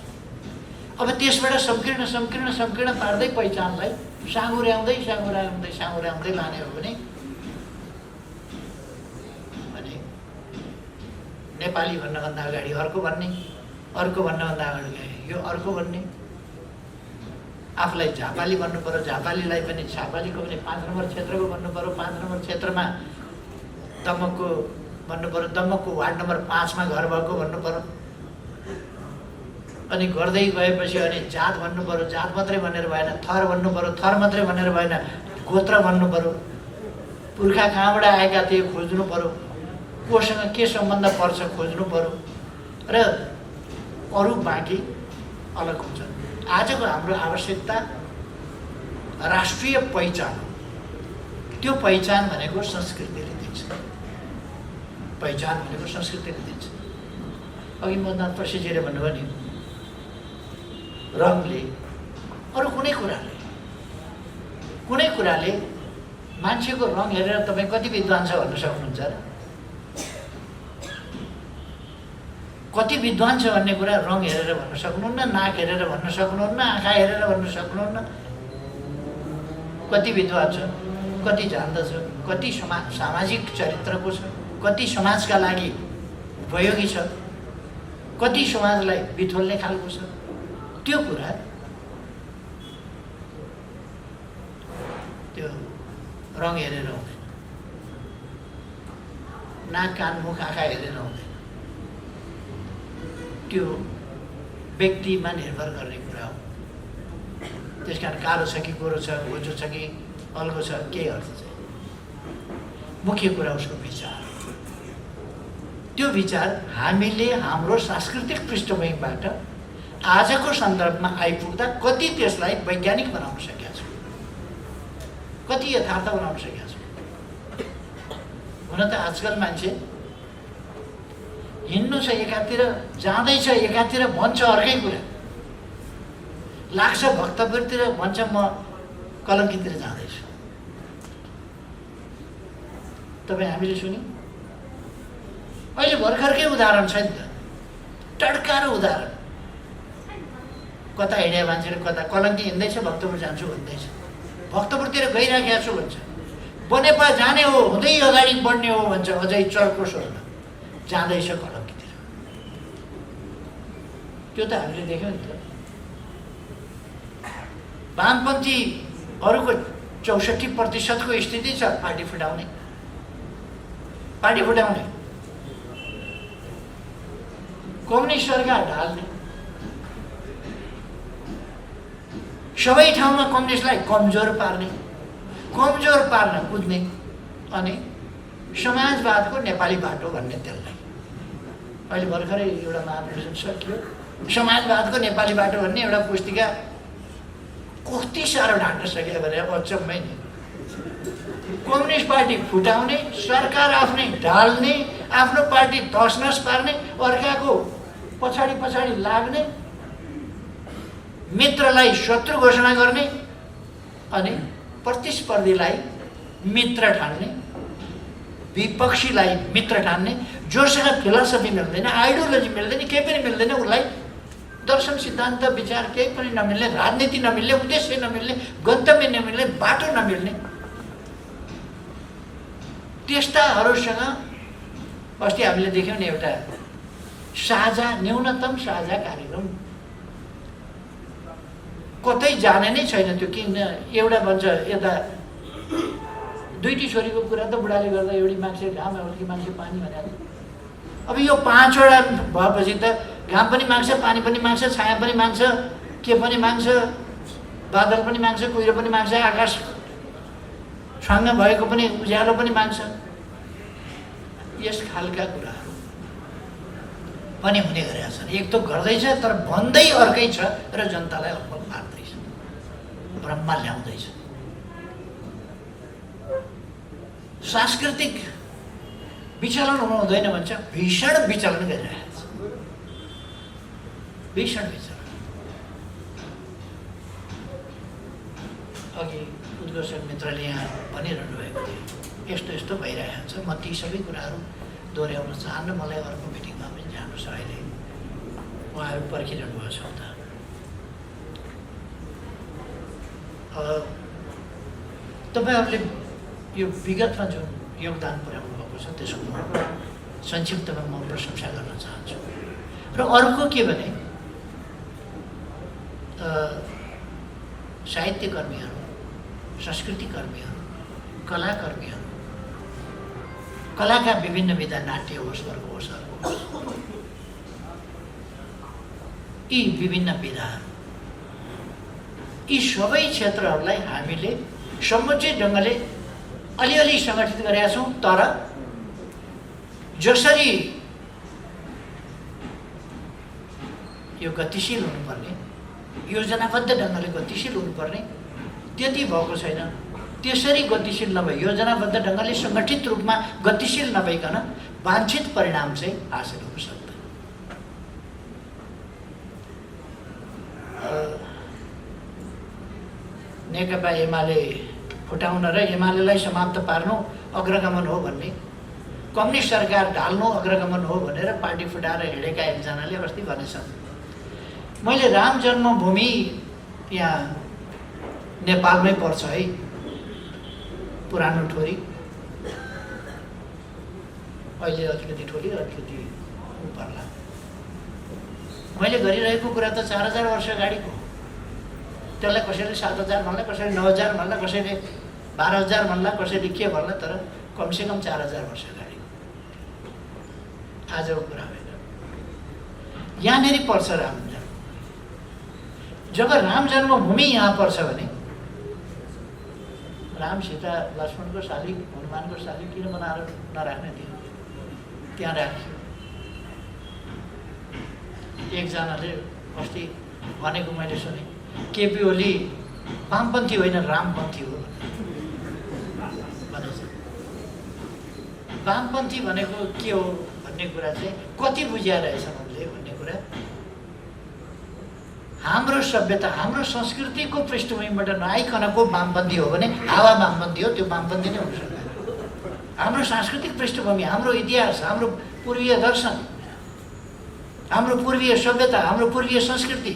अब त्यसबाट संकीर्ण संकीर्ण संकीर्ण पार्दै पहिचानलाई साँगुर्याउँदै साँगुर्याउँदै साँगुर्याउँदै लाने हो भने नेपाली भन्नुभन्दा अगाडि अर्को भन्ने, अर्को भन्नुभन्दा अगाडि यो अर्को भन्ने, आफूलाई झापाली भन्नु पर्यो, झापालीलाई पनि झापालीको पनि 5 नम्बर क्षेत्रको भन्नु पर्यो, 5 नम्बर क्षेत्रमा दमकको भन्नु पर्यो, दमकको वार्ड नम्बर 5 मा घर भएको भन्नु पर्यो। अनि गर्दै गएपछि अनि जात भन्नु पर्यो, जात मात्रै भनेर भएन, थर भन्नु पर्यो, थर मात्रै भनेर भएन, गोत्र भन्नु पर्यो, पुर्खा कहाँबाट आएका थिए खोज्नु पर्यो, कोसँग के सम्बन्ध पर्छ खोज्नु पर्यो र अरू बाँकी अलग हुन्छ। आजको हाम्रो आवश्यकता राष्ट्रिय पहिचान, त्यो पहिचान भनेको संस्कृतिले दिन्छ, पहिचान भनेको संस्कृतिले दिन्छ। अघि मदनाथ प्रसिद्धीले भन्नुभयो नि, रङले अरू कुनै कुराले मान्छेको रङ हेरेर तपाईँ कति विद्वान छ भन्न सक्नुहुन्छ र? कति विद्वान छ भन्ने कुरा रङ हेरेर भन्न सक्नुहुन्न, नाक हेरेर भन्न सक्नुहुन्न, आँखा हेरेर भन्न सक्नुहुन्न। कति विद्वान छ, कति जान्दछ, कति सामाजिक चरित्रको छ, कति समाजका लागि उपयोगी छ, कति समाजलाई बिथोल्ने खालको छ, त्यो कुरा त्यो रङ हेरेर हुँदैन, नाक कान मुख आँखा हेरेर हुँदैन, त्यो व्यक्तिमा निर्भर गर्ने कुरा हो। त्यसकारण कालो छ कि गोरो छ, होचो छ कि अल्गो छ, केही अर्थ छैन। मुख्य कुरा उसको विचार, त्यो विचार हामीले हाम्रो सांस्कृतिक पृष्ठभूमिबाट आजको सन्दर्भमा आइपुग्दा कति त्यसलाई वैज्ञानिक बनाउन सकेका छौँ, कति यथार्थ बनाउन सकेका छौँ। हुन त आजकल मान्छे हिँड्नु छ एकातिर, जाँदैछ एकातिर, भन्छ अर्कै कुरा, लाग्छ भक्तपुरतिर, भन्छ म कलङ्कीतिर जाँदैछु। तपाईँ हामीले सुन्यौँ, अहिले भर्खरकै उदाहरण छ नि त, टड्कारो उदाहरण। कता हिँडे मान्छेले कता कलङ्की हिँड्दैछ, भक्तपुर जान्छु भन्दैछ, भक्तपुरतिर गइराखेको छु भन्छ, बनेपा जाने हो, हुँदै अगाडि बढ्ने हो भन्छ, अझै चर्को स्वरमा जाँदैछ कलङ्कीतिर। त्यो त हामीले देख्यौँ नि त। वामपन्थीहरूको 64% स्थिति छ पार्टी फुटाउने, कम्युनिस्ट सरकार ढाल्ने, सबै ठाउँमा कम्युनिस्टलाई कमजोर पार्न कुद्ने, अनि समाजवादको नेपाली बाटो भन्ने त्यसलाई अहिले भर्खरै एउटा महाधिवेशन सकियो, समाजवादको नेपाली बाटो भन्ने एउटा पुस्तिका कति साह्रो ढाँट्न सके भने अचम्मै नि। कम्युनिस्ट पार्टी फुटाउने, सरकार आफ्नै ढाल्ने, आफ्नो पार्टी तसनस पार्ने, अर्काको पछाडि लाग्ने, मित्रलाई शत्रु घोषणा गर्ने, अनि प्रतिस्पर्धीलाई मित्र ठान्ने, विपक्षीलाई मित्र ठान्ने, जोसँग फिलोसफी मिल्दैन, आइडियोलोजी मिल्दैन, केही पनि मिल्दैन, उसलाई दर्शन सिद्धान्त विचार केही पनि नमिल्ने, राजनीति नमिल्ने, उद्देश्य नमिल्ने, गन्तव्य नमिल्ने, बाटो नमिल्ने, त्यस्ताहरूसँग अस्ति हामीले देख्यौँ नि एउटा साझा, न्यूनतम साझा कार्यक्रम कतै जाने नै छैन। त्यो किन एउटा भन्छ यता दुईटी छोरीको कुरा त बुढाले गर्दा एउटी मान्छे घाम, एउटी मान्छे पानी भनेर। अब यो 5वटा भएपछि त घाम पनि माग्छ, पानी पनि माग्छ, छाया पनि माग्छ, के पनि माग्छ, बादल पनि माग्छ, कुहिरो पनि माग्छ, आकाश छाङ्ग भएको पनि उज्यालो पनि माग्छ। यस खालका कुराहरू पनि हुने गरेका छन्। एक त गर्दैछ तर भन्दै अर्कै छ र जनतालाई अप्पल पार्दैछ, भ्रममा ल्याउँदैछ। सांस्कृतिक विचलन हुनु हुँदैन भन्छ, भीषण विचलन गरिरहेको छ, भीषण विचलन। अघि उद्घोषण मित्रले यहाँ भनिरहनु भएको थियो, यस्तो यस्तो भइरहेको छ। म ती सबै कुराहरू दोहोऱ्याउन चाहन्न। मलाई अर्को मिटिङमा पनि जानु छ। अहिले उहाँहरू पर्खिरहनु भएको छ उता। तपाईँहरूले यो विगतमा जुन योगदान पुर्याउनु भएको छ त्यसको संक्षिप्तमा म प्रशंसा गर्न चाहन्छु। र अर्को के भने साहित्यकर्मीहरू, संस्कृतिकर्मीहरू, कलाकर्मीहरू, कलाका विभिन्न विधा, नाट्य होस्, वर्ग होस्, अर्को होस्, यी विभिन्न विधाहरू, यी सबै क्षेत्रहरूलाई हामीले समुचित ढङ्गले अलिअलि सङ्गठित गरेका छौँ। तर जसरी यो गतिशील हुनुपर्ने, योजनाबद्ध ढङ्गले गतिशील हुनुपर्ने त्यति भएको छैन। त्यसरी गतिशील नभई, योजनाबद्ध ढङ्गले सङ्गठित रूपमा गतिशील नभइकन वाञ्छित परिणाम चाहिँ हासिल हुन सक्दैन। नेकपा एमाले फुटाउन र एमालेलाई समाप्त पार्नु अग्रगमन हो भन्ने, कम्युनिस्ट सरकार ढाल्नु अग्रगमन हो भनेर पार्टी फुटाएर हिँडेका एकजनाले अस्ति भनेछन्। मैले राम जन्मभूमि यहाँ नेपालमै पर्छ है, पुरानो ठोरी, अहिले अलिकति ठोरी अलिकति पर्ला। मैले गरिरहेको कुरा त 4000 वर्ष अगाडिको। त्यसलाई कसैले 7000 भन्ला, कसैले 9000 भन्ला, कसैले 12000 भन्ला, कसैले के भन्ला, तर कमसेकम 4000 वर्ष अगाडि आजको कुरा होइन। यहाँनिर पर्छ राम जन्म। जब राम जन्मभूमि यहाँ पर्छ भने राम, सीता, लक्ष्मणको शालिग, हनुमानको शालिग किन बनाएर नराख्ने थियो? त्यहाँ राख्यो। एकजनाले अस्ति भनेको मैले सुने, केपी ओली वामपन्थी होइन रामपन्थी हो भनेछ। वामपन्थी भनेको के हो भन्ने कुरा चाहिँ कति बुझिया रहेछ उनले भन्ने कुरा। हाम्रो सभ्यता, हाम्रो संस्कृतिको पृष्ठभूमिबाट नआइकनको वामपन्थी हो भने हावा वामपन्थी हो, त्यो वामपन्थी नै हुन सक्दैन। हाम्रो सांस्कृतिक पृष्ठभूमि, हाम्रो इतिहास, हाम्रो पूर्वीय दर्शन, हाम्रो पूर्वीय सभ्यता, हाम्रो पूर्वीय संस्कृति,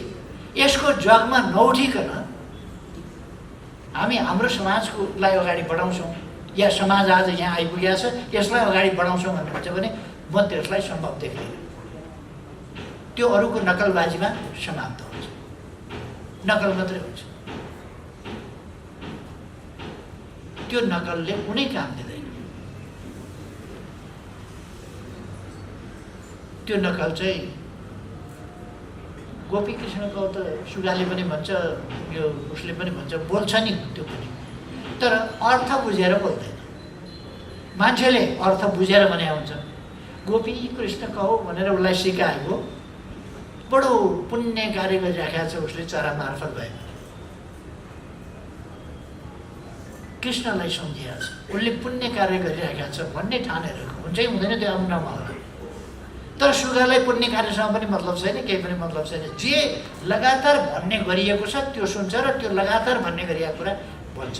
यसको जगमा नउठिकन हामी हाम्रो समाजलाई अगाडि बढाउँछौँ या समाज आज यहाँ आइपुगेको छ यसलाई अगाडि बढाउँछौँ भन्नुहुन्छ भने म त्यसलाई सम्भव देख्दिनँ। त्यो अरूको नकलबाजीमा समाप्त हुन्छ, नकल मात्रै हुन्छ। त्यो नकलले कुनै काम दिँदैन। त्यो नकल चाहिँ गोपी कृष्णको त सुगाले पनि भन्छ, यो उसले पनि भन्छ, बोल्छ नि त्यो पनि, तर अर्थ बुझेर बोल्दैन। मान्छेले अर्थ बुझेर भने हुन्छ। गोपी कृष्ण कहो भनेर उसलाई सिकाएको, बडो पुण्य कार्य गरिराखेको छ उसले चरा मार्फत भयो। कृष्णलाई सम्झिएको छ, उसले पुण्य कार्य गरिराखेको छ भन्ने ठानेर हुन्छै हुँदैन, त्यो आफ्नो ठाउँमा होला। तर सुगालाई पुण्य कार्यसँग पनि मतलब छैन, केही पनि मतलब छैन। जे लगातार भन्ने गरिएको छ त्यो सुन्छ र त्यो लगातार भन्ने गरिएको कुरा भन्छ।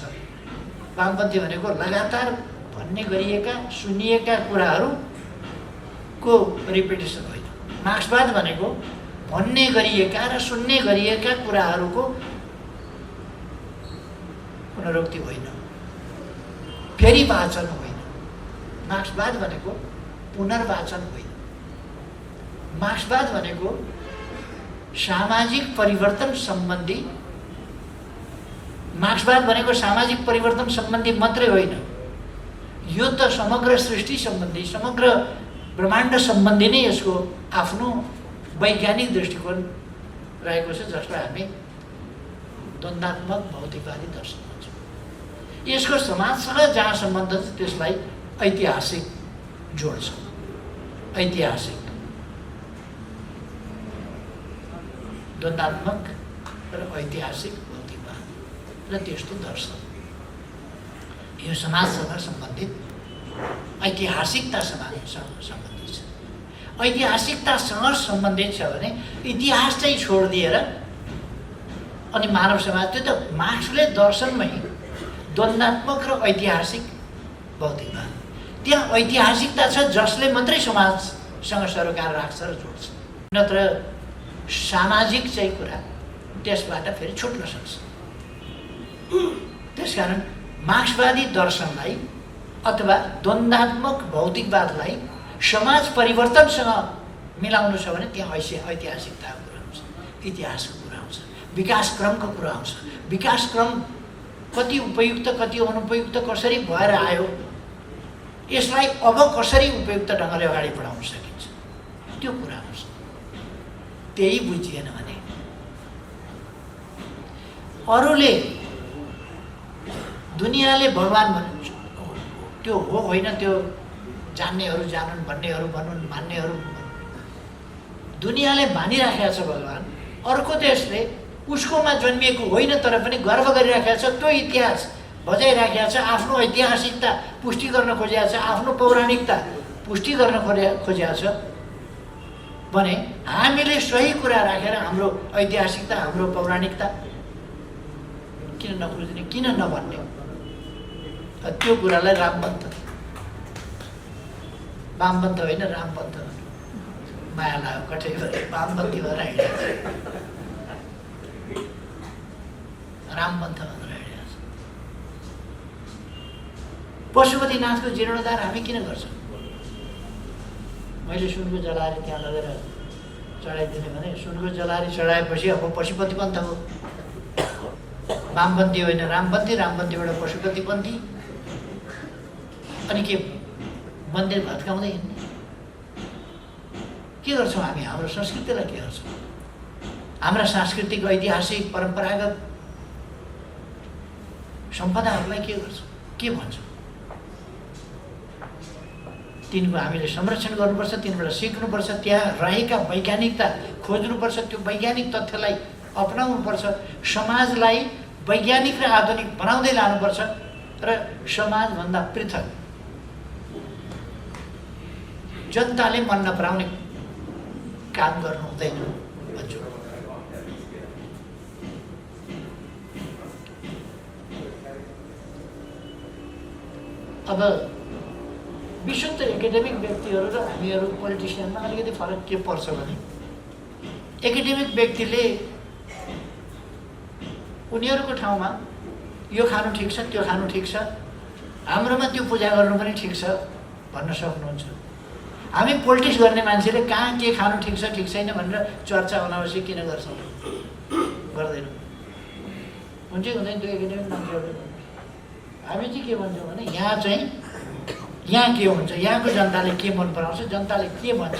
वामपन्थी भनेको लगातार भन्ने गरिएका, सुनिएका कुराहरूको रिपिटेसन होइन। मार्क्सवाद भनेको भन्ने गरिएका र सुन्ने गरिएका कुराहरूको पुनरुक्ति होइन, फेरि वाचन होइन। मार्क्सवाद भनेको पुनर्वाचन होइन। मार्क्सवाद भनेको सामाजिक परिवर्तन सम्बन्धी, मार्क्सवाद भनेको सामाजिक परिवर्तन सम्बन्धी मात्रै होइन, यो त समग्र सृष्टि सम्बन्धी, समग्र ब्रह्माण्ड सम्बन्धी नै यसको आफ्नो वैज्ञानिक दृष्टिकोण रहेको छ, जसलाई हामी द्वन्द्वात्मक भौतिकवादी दर्शन भन्छौँ। यसको समाजसँग जहाँ सम्बन्ध छ त्यसलाई ऐतिहासिक जोड्छ। ऐतिहासिक, द्वन्द्वात्मक र ऐतिहासिक भौतिकवाद र त्यस्तो दर्शन, यो समाजसँग सम्बन्धित, ऐतिहासिकतासँग सम्बन्धित छ। ऐतिहासिकतासँग सम्बन्धित छ भने इतिहास चाहिँ छोडिदिएर अनि मानव समाज, त्यो त मार्क्सले दर्शनमै द्वन्द्वात्मक र ऐतिहासिक भौतिकवाद, त्यहाँ ऐतिहासिकता छ जसले मात्रै समाजसँग सरोकार राख्छ र जोड्छ, नत्र सामाजिक चाहिँ कुरा त्यसबाट फेरि छुट्न सक्छ। त्यसकारण मार्क्सवादी दर्शनलाई अथवा द्वन्द्वात्मक भौतिकवादलाई समाज परिवर्तनसँग मिलाउनु छ भने त्यहाँ ऐतिहासिकताको कुरा आउँछ, इतिहासको कुरा आउँछ, विकास क्रमको कुरा आउँछ। विकास क्रम कति उपयुक्त कति अनुपयुक्त कसरी भएर आयो, यसलाई अब कसरी उपयुक्त ढङ्गले अगाडि बढाउन सकिन्छ, त्यो कुरा आउँछ। त्यही बुझिएन भने अरूले दुनियाँले भगवान् भन्छ त्यो हो होइन, त्यो जान्नेहरू जानुन्, भन्नेहरू भनुन्, मान्नेहरू दुनियाँले मानिराखेको छ भगवान्, अर्को देशले उसकोमा जन्मिएको होइन तर पनि गर्व गरिराखेको छ, त्यो इतिहास बजाइराखेको छ, आफ्नो ऐतिहासिकता पुष्टि गर्न खोजेको छ, आफ्नो पौराणिकता पुष्टि गर्न खोजेको छ भने हामीले सही कुरा राखेर हाम्रो ऐतिहासिकता हाम्रो पौराणिकता किन नखोज्ने, किन नभन्ने? त्यो कुरालाई वामपन्थ होइन रामपन्थ माया लाग्यो कठै वामपन्थी भएर हिँडेको छ, रामपन्थ भनेर हिँडेको छ। पशुपतिनाथको जीर्णोद्धार हामी किन गर्छौँ? मैले सुनको जलारी त्यहाँ लगेर चढाइदिने भने सुनको जलारी चढाएपछि अब पशुपतिपन्थ हो, वामपन्थी होइन रामपन्थी, रामपन्थीबाट पशुपतिपन्थी। अनि के मन्दिर भत्काउँदै हिँड्ने? के गर्छौँ हामी? हाम्रो संस्कृतिलाई के गर्छौँ? हाम्रा सांस्कृतिक ऐतिहासिक परम्परागत सम्पदाहरूलाई के गर्छौँ, के भन्छौँ? तिनको हामीले संरक्षण गर्नुपर्छ, तिनबाट सिक्नुपर्छ, त्यहाँ रहेका वैज्ञानिकता खोज्नुपर्छ, त्यो वैज्ञानिक तथ्यलाई अपनाउनुपर्छ, समाजलाई वैज्ञानिक र आधुनिक बनाउँदै लानुपर्छ र समाजभन्दा पृथक जनताले मन नपराउने काम गर्नु हुँदैन भन्छु। अब विशुद्ध एकाडेमिक व्यक्तिहरू र हामीहरू पोलिटिसियनमा अलिकति फरक के पर्छ भने एकाडेमिक व्यक्तिले उनीहरूको ठाउँमा यो खानु ठिक छ, त्यो खानु ठिक छ, हाम्रोमा त्यो पूजा गर्नु पनि ठिक छ भन्न सक्नुहुन्छ। हामी पोलिटिक्स गर्ने मान्छेले कहाँ के खानु ठिक छ ठिक छैन भनेर चर्चा अनावश्यक किन गर्छौँ? गर्दैनौँ। हुन्छ हुँदैन त्यो एकाडेमिक मान्छेहरूले। हामी चाहिँ के भन्छौँ भने यहाँ चाहिँ यहाँ के हुन्छ, यहाँको जनताले के मन पराउँछ, जनताले के भन्छ,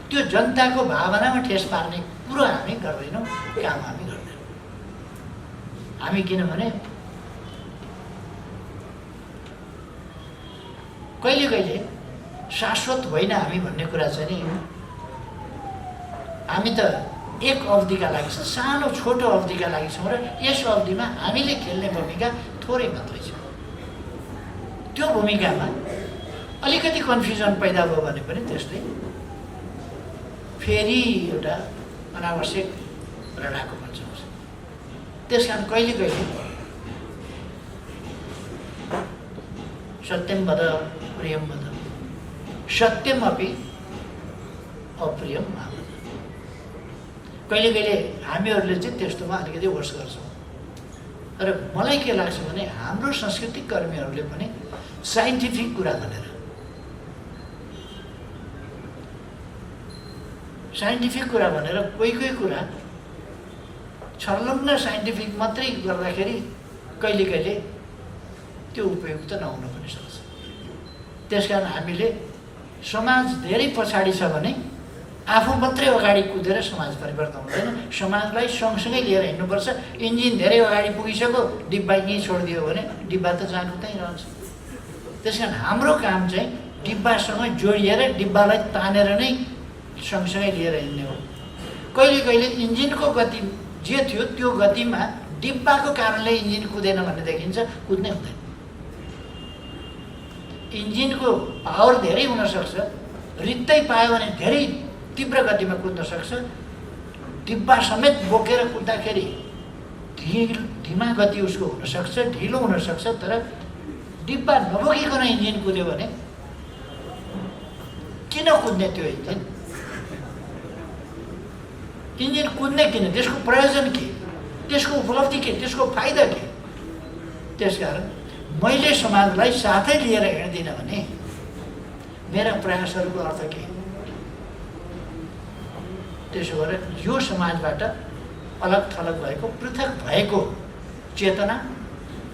त्यो जनताको भावनामा ठेस पार्ने कुरो हामी गर्दैनौँ, काम हामी गर्दैनौँ। हामी किनभने कहिले कहिले शाश्वत होइन हामी भन्ने कुरा चाहिँ नि हामी त एक अवधिका लागि छ, सानो छोटो अवधिका लागि छौँ र यस अवधिमा हामीले खेल्ने भूमिका थोरै मात्रै छ। त्यो भूमिकामा अलिकति कन्फ्युजन पैदा भयो भने पनि त्यसले फेरि एउटा अनावश्यक लडाको बन्छ। त्यसकारण कहिले कहिले सत्यम वद प्रियम वद सत्यम अपि अप्रियम वद। कहिले कहिले हामीहरूले चाहिँ त्यस्तोमा अलिकति होस् गर्छौँ। र मलाई के लाग्छ भने हाम्रो सांस्कृतिक कर्मीहरूले पनि साइन्टिफिक कुरा भनेर कोही कोही कुरा छर्लङ्ग साइन्टिफिक मात्रै गर्दाखेरि कहिले कहिले त्यो उपयुक्त नहुन पनि सक्छ। त्यसकारण हामीले समाज धेरै पछाडि छ भने आफू मात्रै अगाडि कुदेर समाज परिवर्तन हुँदैन, समाजलाई सँगसँगै लिएर हिँड्नुपर्छ। इन्जिन धेरै अगाडि पुगिसक्यो, डिब्बा यहीँ छोडिदियो भने डिब्बा त जहाँ उतै रहन्छ। त्यसकारण हाम्रो काम चाहिँ डिब्बासँग जोडिएर डिब्बालाई तानेर नै सँगसँगै लिएर हिँड्ने हो। कहिले कहिले इन्जिनको गति जे थियो त्यो गतिमा डिब्बाको कारणले इन्जिन कुदेन भन्ने देखिन्छ, कुद्नै हुँदैन। इन्जिनको पावर धेरै हुनसक्छ, रित्तै पायो भने धेरै तीव्र गतिमा कुद्न सक्छ। डिब्बा समेत बोकेर कुद्दाखेरि धीमा गति उसको हुनसक्छ, ढिलो हुनसक्छ। तर डिब्बा नबोकिकन इन्जिन कुद्यो भने किन कुद्ने त्यो इन्जिन? इन्जिन कुद्ने किन? त्यसको प्रयोजन के? त्यसको उपलब्धि के? त्यसको फाइदा के? त्यसकारण मैले समाजलाई साथै लिएर हिँड्दिनँ भने मेरा प्रयासहरूको अर्थ के? त्यसो गरेर यो समाजबाट अलग थलग भएको, पृथक भएको चेतना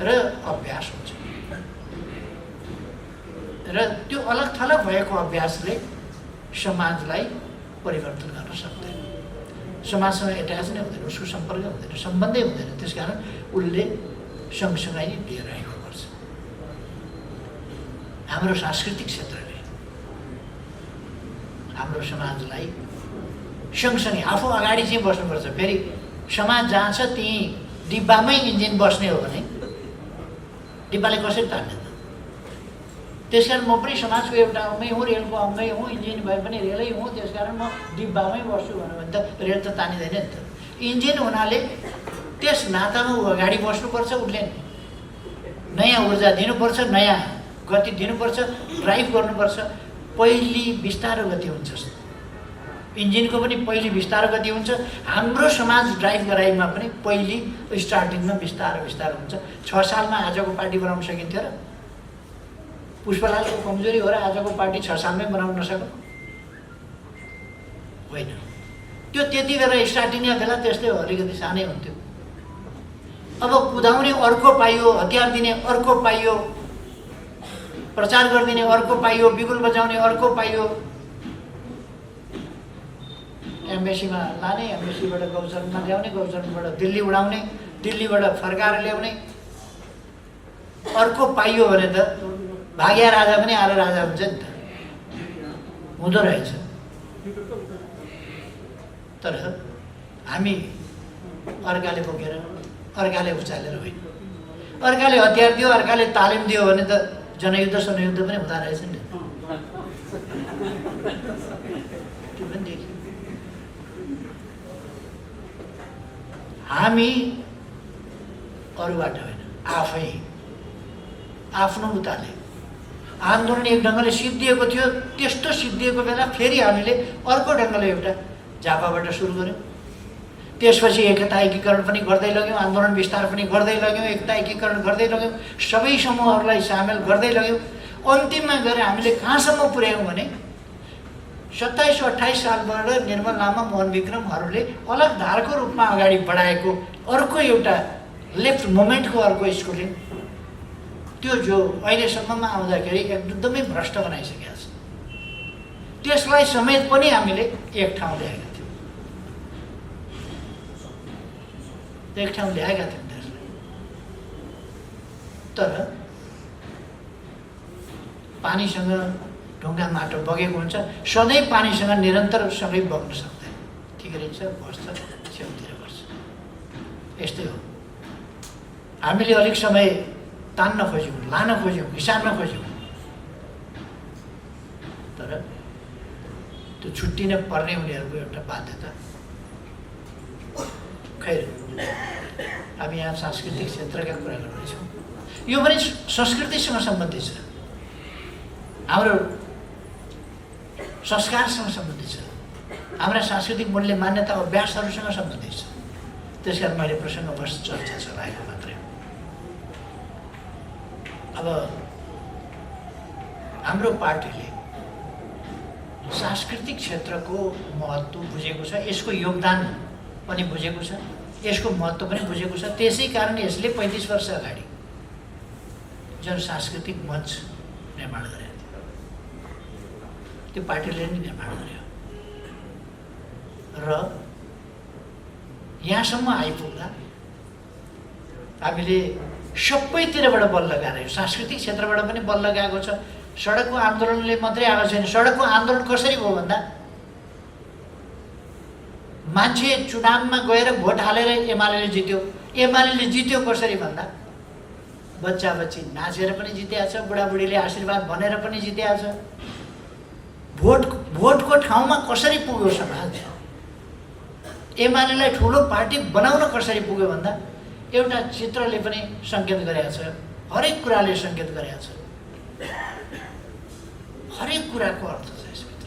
र अभ्यास हुन्छ। र त्यो अलग थलग भएको अभ्यासले समाजलाई परिवर्तन गर्न सक्दैन। समाजसँग एट्याच नै हुँदैन, उसको सम्पर्क हुँदैन, सम्बन्धै हुँदैन। त्यसकारण उसले सँगसँगै नै लिएर आएको पर्छ। हाम्रो सांस्कृतिक क्षेत्रले हाम्रो समाजलाई सँगसँगै आफू अगाडि चाहिँ बस्नुपर्छ। फेरि समाज जहाँ छ त्यहीँ डिब्बामै इन्जिन बस्ने हो भने डिब्बाले कसरी तान्ने त? त्यसकारण म पनि समाजको एउटा अङ्गै हुँ, रेलको अङ्गै हुँ, इन्जिन भए पनि रेलै हुँ। त्यसकारण म डिब्बामै बस्छु भन्यो भने त रेल त तानिँदैन नि त। इन्जिन हुनाले त्यस नातामा ऊ अगाडि बस्नुपर्छ। उसले नयाँ ऊर्जा दिनुपर्छ, नयाँ गति दिनुपर्छ, ड्राइभ गर्नुपर्छ। पहिले बिस्तारो गति हुन्छ, इन्जिनको पनि पहिले बिस्तारो गति हुन्छ। हाम्रो समाज ड्राइभ गराइमा पनि पहिले स्टार्टिङमा बिस्तारो बिस्तारो हुन्छ। 6 सालमा आजको पार्टी बनाउन सकिन्थ्यो र? पुष्पलालको कमजोरी हो र आजको पार्टी 6 सालमै बनाउन नसक्यो? होइन। त्यो त्यति बेला स्टार्टिङमा बेला त्यस्तै हो, अलिकति सानै हुन्थ्यो। अब कुदाउने अर्को पाइयो, हतियार दिने अर्को पाइयो, प्रचार गरिदिने अर्को पाइयो, बिगुल बजाउने अर्को पाइयो। एम्बेसीमा लाने, एम्बेसीबाट गौचरमा ल्याउने, गौचरबाट दिल्ली उडाउने, दिल्लीबाट फर्काएर ल्याउने अर्को पाइयो भने त भाग्या राजा पनि आएर राजा हुन्छ नि त। हुँदो रहेछ। तर हामी अर्काले बोकेर, अर्काले उचालेर होइन। अर्काले हतियार दियो, अर्काले तालिम दियो भने त जनयुद्ध सनयुद्ध पनि हुँदो रहेछ नि। त्यो पनि देखियो। हामी अरूबाट होइन, आफै आफ्नो उताले आन्दोलन एक ढङ्गले सिद्धिएको थियो। त्यस्तो सिद्धिएको बेला फेरि हामीले अर्को ढङ्गले एउटा झापाबाट सुरु गऱ्यौँ। त्यसपछि एकता एकीकरण पनि गर्दै लग्यौँ, आन्दोलन विस्तार पनि गर्दै लग्यौँ, एकता एकीकरण गर्दै लग्यौँ, सबै समूहहरूलाई सामेल गर्दै लग्यौँ। अन्तिममा गएर हामीले कहाँसम्म पुर्यायौँ भने 27-28 सालबाट निर्मल लामा, मोहन विक्रमहरूले अलग धारको रूपमा अगाडि बढाएको अर्को एउटा लेफ्ट मुभमेन्टको अर्को स्कुलिङ, त्यो जो अहिलेसम्ममा आउँदाखेरि एकदमै भ्रष्ट बनाइसकेको छ, त्यसलाई समेत पनि हामीले एक ठाउँ ल्याएका थियौँ। एक ठाउँ ल्याएका थियौँ त्यसलाई। तर पानीसँग ढुङ्गा माटो बगेको हुन्छ, सधैँ पानीसँग निरन्तर सँगै बग्न सक्दैन। ठिकै छ, बस्छ, छेउतिर बस्छ। यस्तै हो। हामीले अलिक समय तान्न खोज्यौँ, लान खोज्यौँ, घिसार्न खोज्यौँ, तर त्यो छुट्टिन पर्ने उनीहरूको एउटा बाध्यता। खैर, हामी यहाँ सांस्कृतिक क्षेत्रका कुरा गर्दैछौँ। यो पनि संस्कृतिसँग सम्बन्धित छ, हाम्रो संस्कारसँग सम्बन्धित छ, हाम्रा सांस्कृतिक मूल्य मान्यता अभ्यासहरूसँग सम्बन्धित छ। त्यसकारण मैले प्रसङ्गवश चर्चा चलाएको मात्रै। अब हाम्रो पार्टीले सांस्कृतिक क्षेत्रको महत्त्व बुझेको छ, यसको योगदान पनि बुझेको छ, यसको महत्त्व पनि बुझेको छ। त्यसै कारण यसले 35 वर्ष अगाडि जुन सांस्कृतिक मञ्च निर्माण गरेको थियो, त्यो पार्टीले नै निर्माण गर्यो र यहाँसम्म आइपुग्दा हामीले सबैतिरबाट बल लगाएर, सांस्कृतिक क्षेत्रबाट पनि बल लगाएको छ। सडकको आन्दोलनले मात्रै आएको छैन। सडकको आन्दोलन कसरी भयो भन्दा मान्छे चुनावमा गएर भोट हालेर एमाले जित्यो। एमाले जित्यो कसरी भन्दा बच्चा बच्ची नाचेर पनि जितेको छ, बुढाबुढीले आशीर्वाद भनेर पनि जितेको छ। भोटको ठाउँमा कसरी पुग्यो समाज, एमालेलाई ठुलो पार्टी बनाउन कसरी पुग्यो भन्दा एउटा चित्रले पनि सङ्केत गरेको छ, हरेक कुराले सङ्केत गरेको छ, हरेक कुराको अर्थ छ यसभित्र।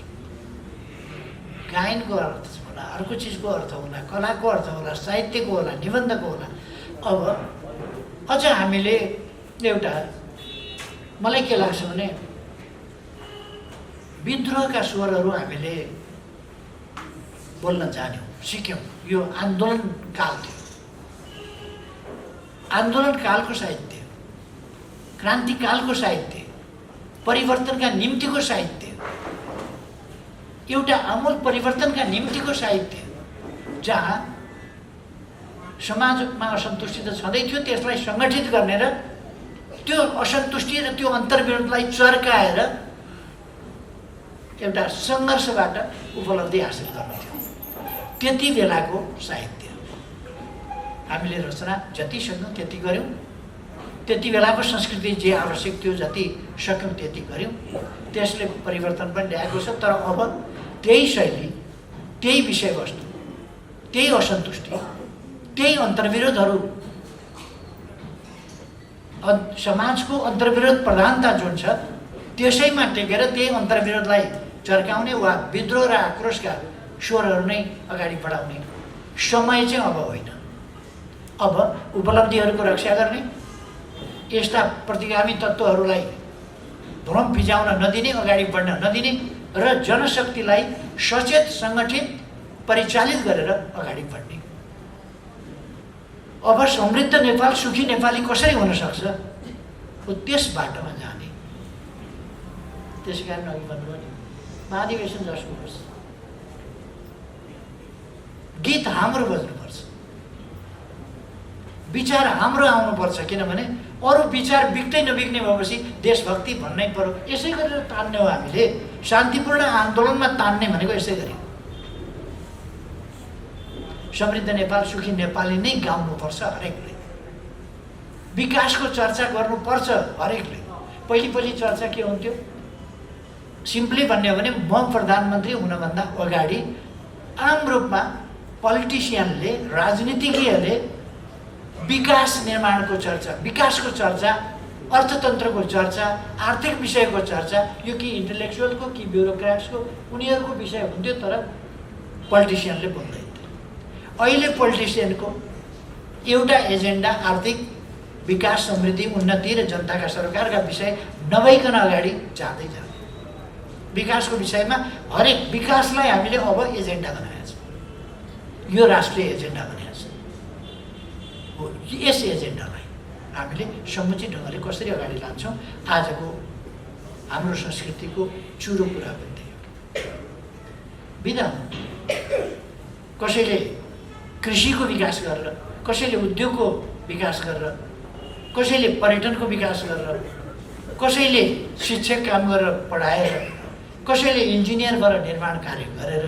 गायनको अर्थ होला, अर्को चिजको अर्थ होला, कलाको अर्थ होला, साहित्यको होला, निबन्धको होला। अब अझ हामीले एउटा मलाई के लाग्छ भने विद्रोहका स्वरहरू हामीले बोल्न जान्यौँ, सिक्यौँ। यो आन्दोलन काल थियो, आन्दोलन कालको साहित्य, क्रान्तिकालको साहित्य, परिवर्तनका निम्तिको साहित्य, एउटा आमूल परिवर्तनका निम्तिको साहित्य, जहाँ समाजमा असन्तुष्टि त छँदै थियो, त्यसलाई सङ्गठित गर्ने र त्यो असन्तुष्टि र त्यो अन्तर्विरोधलाई चर्काएर एउटा सङ्घर्षबाट उपलब्धि हासिल गर्नु थियो। त्यति बेलाको साहित्य हामीले रचना जति सक्यौँ त्यति गऱ्यौँ, त्यति बेलाको संस्कृति जे आवश्यक थियो जति सक्यौँ त्यति गऱ्यौँ। त्यसले परिवर्तन पनि ल्याएको छ। तर अब त्यही शैली, त्यही विषयवस्तु, त्यही असन्तुष्टि, त्यही अन्तर्विरोधहरू, समाजको अन्तर्विरोध प्रधानता जुन छ त्यसैमा टेकेर त्यही अन्तर्विरोधलाई चर्काउने वा विद्रोह र आक्रोशका स्वरहरू नै अगाडि बढाउने समय चाहिँ अब होइन। अब उपलब्धिहरूको रक्षा गर्ने, यस्ता प्रतिगामी तत्त्वहरूलाई भ्रम फिजाउन नदिने, अगाडि बढ्न नदिने र जनशक्तिलाई सचेत, सङ्गठित, परिचालित गरेर अगाडि बढ्ने। अब समृद्ध नेपाल, सुखी नेपाली कसरी हुन सक्छ हो त्यस बाटोमा जाने। त्यसै कारण अघि भन्नुभयो नि, महाधिवेशन जस्नुपर्छ, गीत हाम्रो बज्नुपर्छ, विचार हाम्रो आउनुपर्छ। किनभने अरू विचार बिक्दै नबिक्ने भएपछि देशभक्ति भन्नै पर्यो। यसै गरेर तान्ने हो हामीले। शान्तिपूर्ण आन्दोलनमा तान्ने भनेको यसै गरी समृद्ध नेपाल, सुखी नेपाली नै गाउनुपर्छ हरेकले। विकासको चर्चा गर्नुपर्छ हरेकले। पहिले चर्चा के हुन्थ्यो? सिम्पली भन्ने हो भने म प्रधानमन्त्री हुनभन्दा अगाडि आम रूपमा पोलिटिसियनले, राजनीतिज्ञहरूले विकास निर्माणको चर्चा, विकासको चर्चा, अर्थतन्त्रको चर्चा, आर्थिक विषयको चर्चा, यो कि इन्टेलेक्चुअलको कि ब्युरोक्राट्सको उनीहरूको विषय हुन्थ्यो। तर पोलिटिसियनले बोल्दैन। अहिले पोलिटिसियनको एउटा एजेन्डा आर्थिक विकास, समृद्धि, उन्नति र जनताका सरकारका विषय नभइकन अगाडि जाँदै जान्छ। विकासको विषयमा हरेक विकासलाई हामीले अब एजेन्डा बनाएको छ, यो राष्ट्रिय एजेन्डा बनाएको छ। यस एजेन्डालाई हामीले समुचित ढङ्गले कसरी अगाडि लान्छौँ, आजको हाम्रो संस्कृतिको चुरो कुरा पनि थियो। बिदा कसैले कृषिको विकास गरेर, कसैले उद्योगको विकास गरेर, कसैले पर्यटनको विकास गरेर, कसैले शिक्षक काम गरेर पढाएर, कसैले इन्जिनियर भएर निर्माण कार्य गरेर,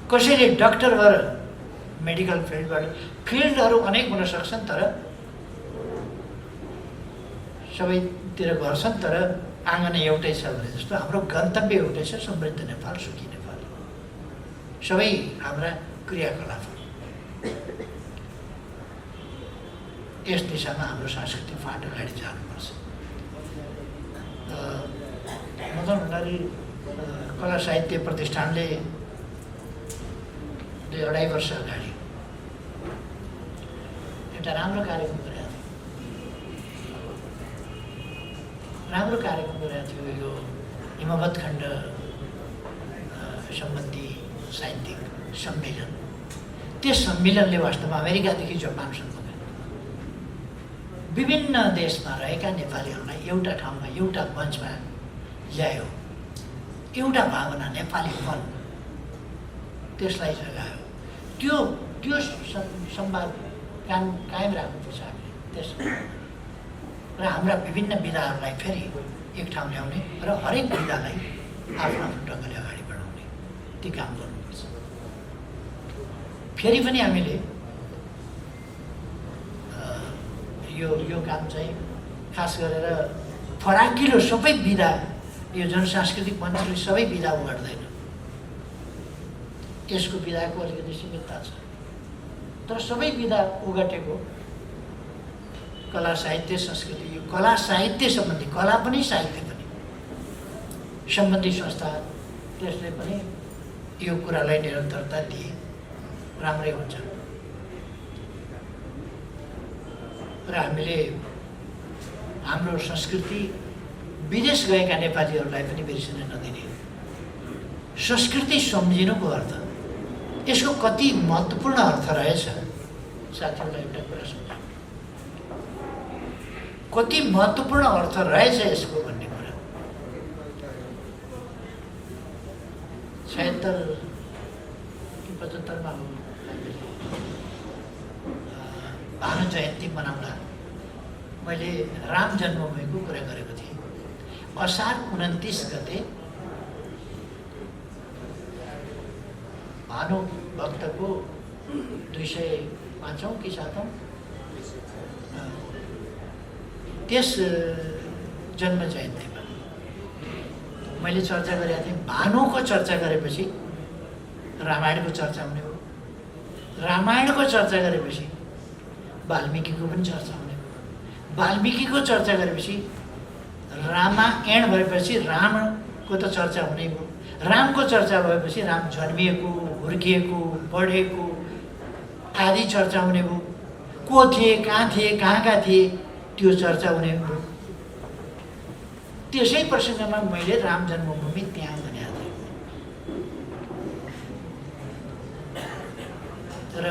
कसैले डक्टर भएर मेडिकल फिल्डबाट, फिल्डहरू अनेक हुन सक्छन् तर सबैतिर गर्छन्। तर आँगन एउटै छ भने जस्तो हाम्रो गन्तव्य एउटै छ, समृद्ध नेपाल, सुखी नेपाल। सबै हाम्रा क्रियाकलापहरू यस दिशामा हाम्रो सांस्कृतिक फाँट अगाडि जानुपर्छ। मदन भण्डारी कला साहित्य प्रतिष्ठानले 2.5 वर्ष अगाडि एउटा राम्रो कार्यक्रम गरेको थियो। यो हिमवत खण्ड सम्बन्धी साहित्यिक सम्मेलन। त्यस सम्मेलनले वास्तवमा अमेरिकादेखि जापानसम्म विभिन्न देशमा रहेका नेपालीहरूलाई एउटा ठाउँमा, एउटा मञ्चमा ल्यायो। एउटा भावना, नेपालीपन, त्यसलाई जगायो। त्यो संवाद कायम राख्नुपर्छ हामीले त्यस र हाम्रा विभिन्न विधाहरूलाई फेरि एक ठाउँ ल्याउने र हरेक विधालाई आफ्नो आफ्नो ढङ्गले अगाडि बढाउने, ती काम गर्नुपर्छ। फेरि पनि हामीले यो काम चाहिँ खास गरेर फराकिलो सबै विधा, यो जनसांस्कृतिक मञ्चले सबै विधा उगाड्दैन। यसको विधाको अलिकति सीमितता छ, तर सबै विधा उगटेको कला, साहित्य, संस्कृति, यो कला साहित्य सम्बन्धी, कला पनि साहित्य पनि सम्बन्धी संस्था, त्यसले पनि यो कुरालाई निरन्तरता दिए राम्रै हुन्छ र हामीले हाम्रो संस्कृति विदेश गएका नेपालीहरूलाई पनि बिर्सिन नदिने। संस्कृति सम्झिनुको अर्थ यसको कति महत्त्वपूर्ण अर्थ रहेछ साथीहरूलाई एउटा कुरा सम्झाउँ, कति महत्त्वपूर्ण अर्थ रहेछ यसको भन्ने कुरा। 76 कि 75 मा भानु जयन्ती मनाउँदा मैले राम जन्मभूमिको कुरा गरेको थिएँ। असार 29 गते भानु भक्तको 205औं कि 7औं त्यस जन्म जयन्तीमा मैले चर्चा गरेको थिएँ। भानुको चर्चा गरेपछि रामायणको चर्चा हुने हो, रामायणको चर्चा गरेपछि वाल्मिकीको पनि चर्चा हुने हो, वाल्मिकीको चर्चा गरेपछि रामायण भएपछि रामको त चर्चा हुने हो, रामको चर्चा भएपछि राम जन्मिएको, हुर्किएको, बढेको आदि चर्चा हुने हो, को थिए, कहाँका थिए त्यो चर्चा हुने हो। त्यसै प्रसङ्गमा मैले राम जन्मभूमि त्यहाँ भनेको थिएँ। तर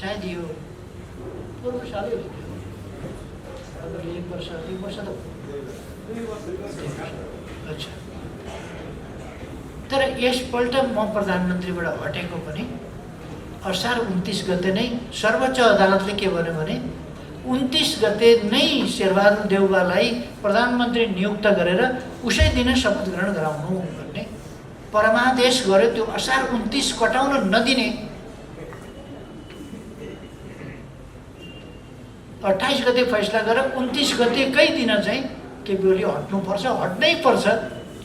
सायद यो पूर्व सालै हो, 1 वर्ष 2 वर्ष त अच्छा। तर यसपल्ट म प्रधानमन्त्रीबाट हटेको पनि असार 29 गते नै सर्वोच्च अदालतले के भन्यो भने 29 गते नै शेरबहादुर देउवालाई प्रधानमन्त्री नियुक्त गरेर उसै दिन शपथ ग्रहण गराउनु भन्ने परमादेश गर्यो। त्यो असार 29 कटाउन नदिने 28 गते फैसला गरेर 29 गतेकै दिन चाहिँ केपी ओली हट्नुपर्छ, हट्नै पर्छ,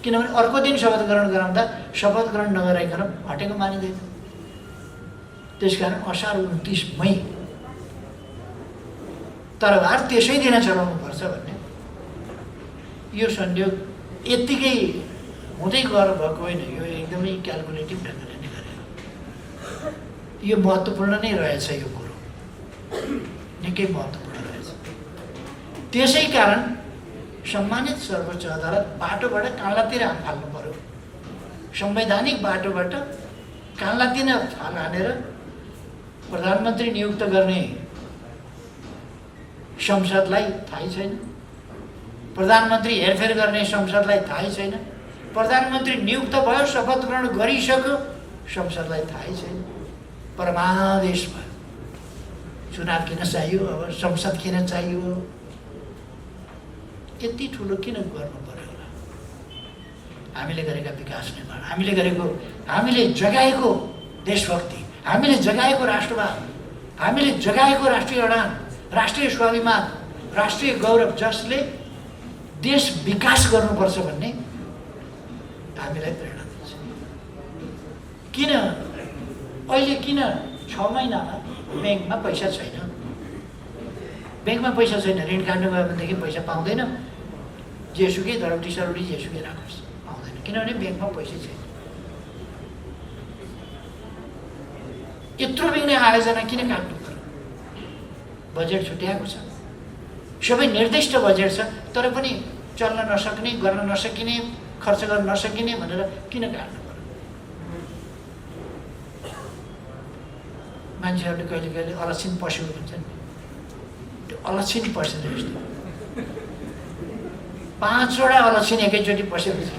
किनभने अर्को दिन शपथ ग्रहण गराउँदा शपथ ग्रहण नगराइकन हटेको मानिँदैन। त्यसकारण असार 29 मई तरबार त्यसै दिन चलाउनुपर्छ भन्ने यो संयोग यत्तिकै हुँदै गएर भएको होइन, यो एकदमै क्यालकुलेटिभ ढङ्गले नै गरेको। यो महत्त्वपूर्ण नै रहेछ, यो कुरो निकै महत्त्वपूर्ण रहेछ। त्यसै कारण सम्मानित सर्वोच्च अदालत बाटोबाट कान्लातिर हात फाल्नु पर्यो, संवैधानिक बाटोबाट कान्लातिर फाल हानेर प्रधानमन्त्री नियुक्त गर्ने संसदलाई थाहै छैन, प्रधानमन्त्री हेरफेर गर्ने संसदलाई थाहै छैन, प्रधानमन्त्री नियुक्त भयो, शपथ ग्रहण गरिसक्यो, संसदलाई थाहै छैन। परमादेश भयो। चुनाव किन चाहियो, अब संसद किन चाहियो, यति ठुलो किन गर्नु पर्यो होला? हामीले गरेका विकास निर्माण, हामीले जगाएको देशभक्ति, हामीले जगाएको राष्ट्रवाद, हामीले जगाएको राष्ट्रिय अडान, राष्ट्रिय स्वाभिमान, राष्ट्रिय गौरव, जसले देश विकास गर्नुपर्छ भन्ने हामीलाई प्रेरणा दिन्छ। किन अहिले 6 महिनामा ब्याङ्कमा पैसा छैन, ब्याङ्कमा पैसा छैन, ऋण काट्नु गयो भनेदेखि पैसा पाउँदैन, जेसुकै धरौटी सरोटी जेसुकै राखोस् पाउँदैन, किनभने ब्याङ्कमा पैसा छैन। यत्रो बिग्ने आयोजना किन काट्नु पर्यो? बजेट छुट्याएको छ, सबै निर्दिष्ट बजेट छ, तर पनि चल्न नसक्ने, गर्न नसकिने, खर्च गर्न नसकिने भनेर किन काट्नु पर्यो? मान्छेहरूले कहिले कहिले अलक्षिन पशु भन्छन्, त्यो अलक्षिन पसेर जस्तो 5वटा अलक्षिन एकैचोटि पसेपछि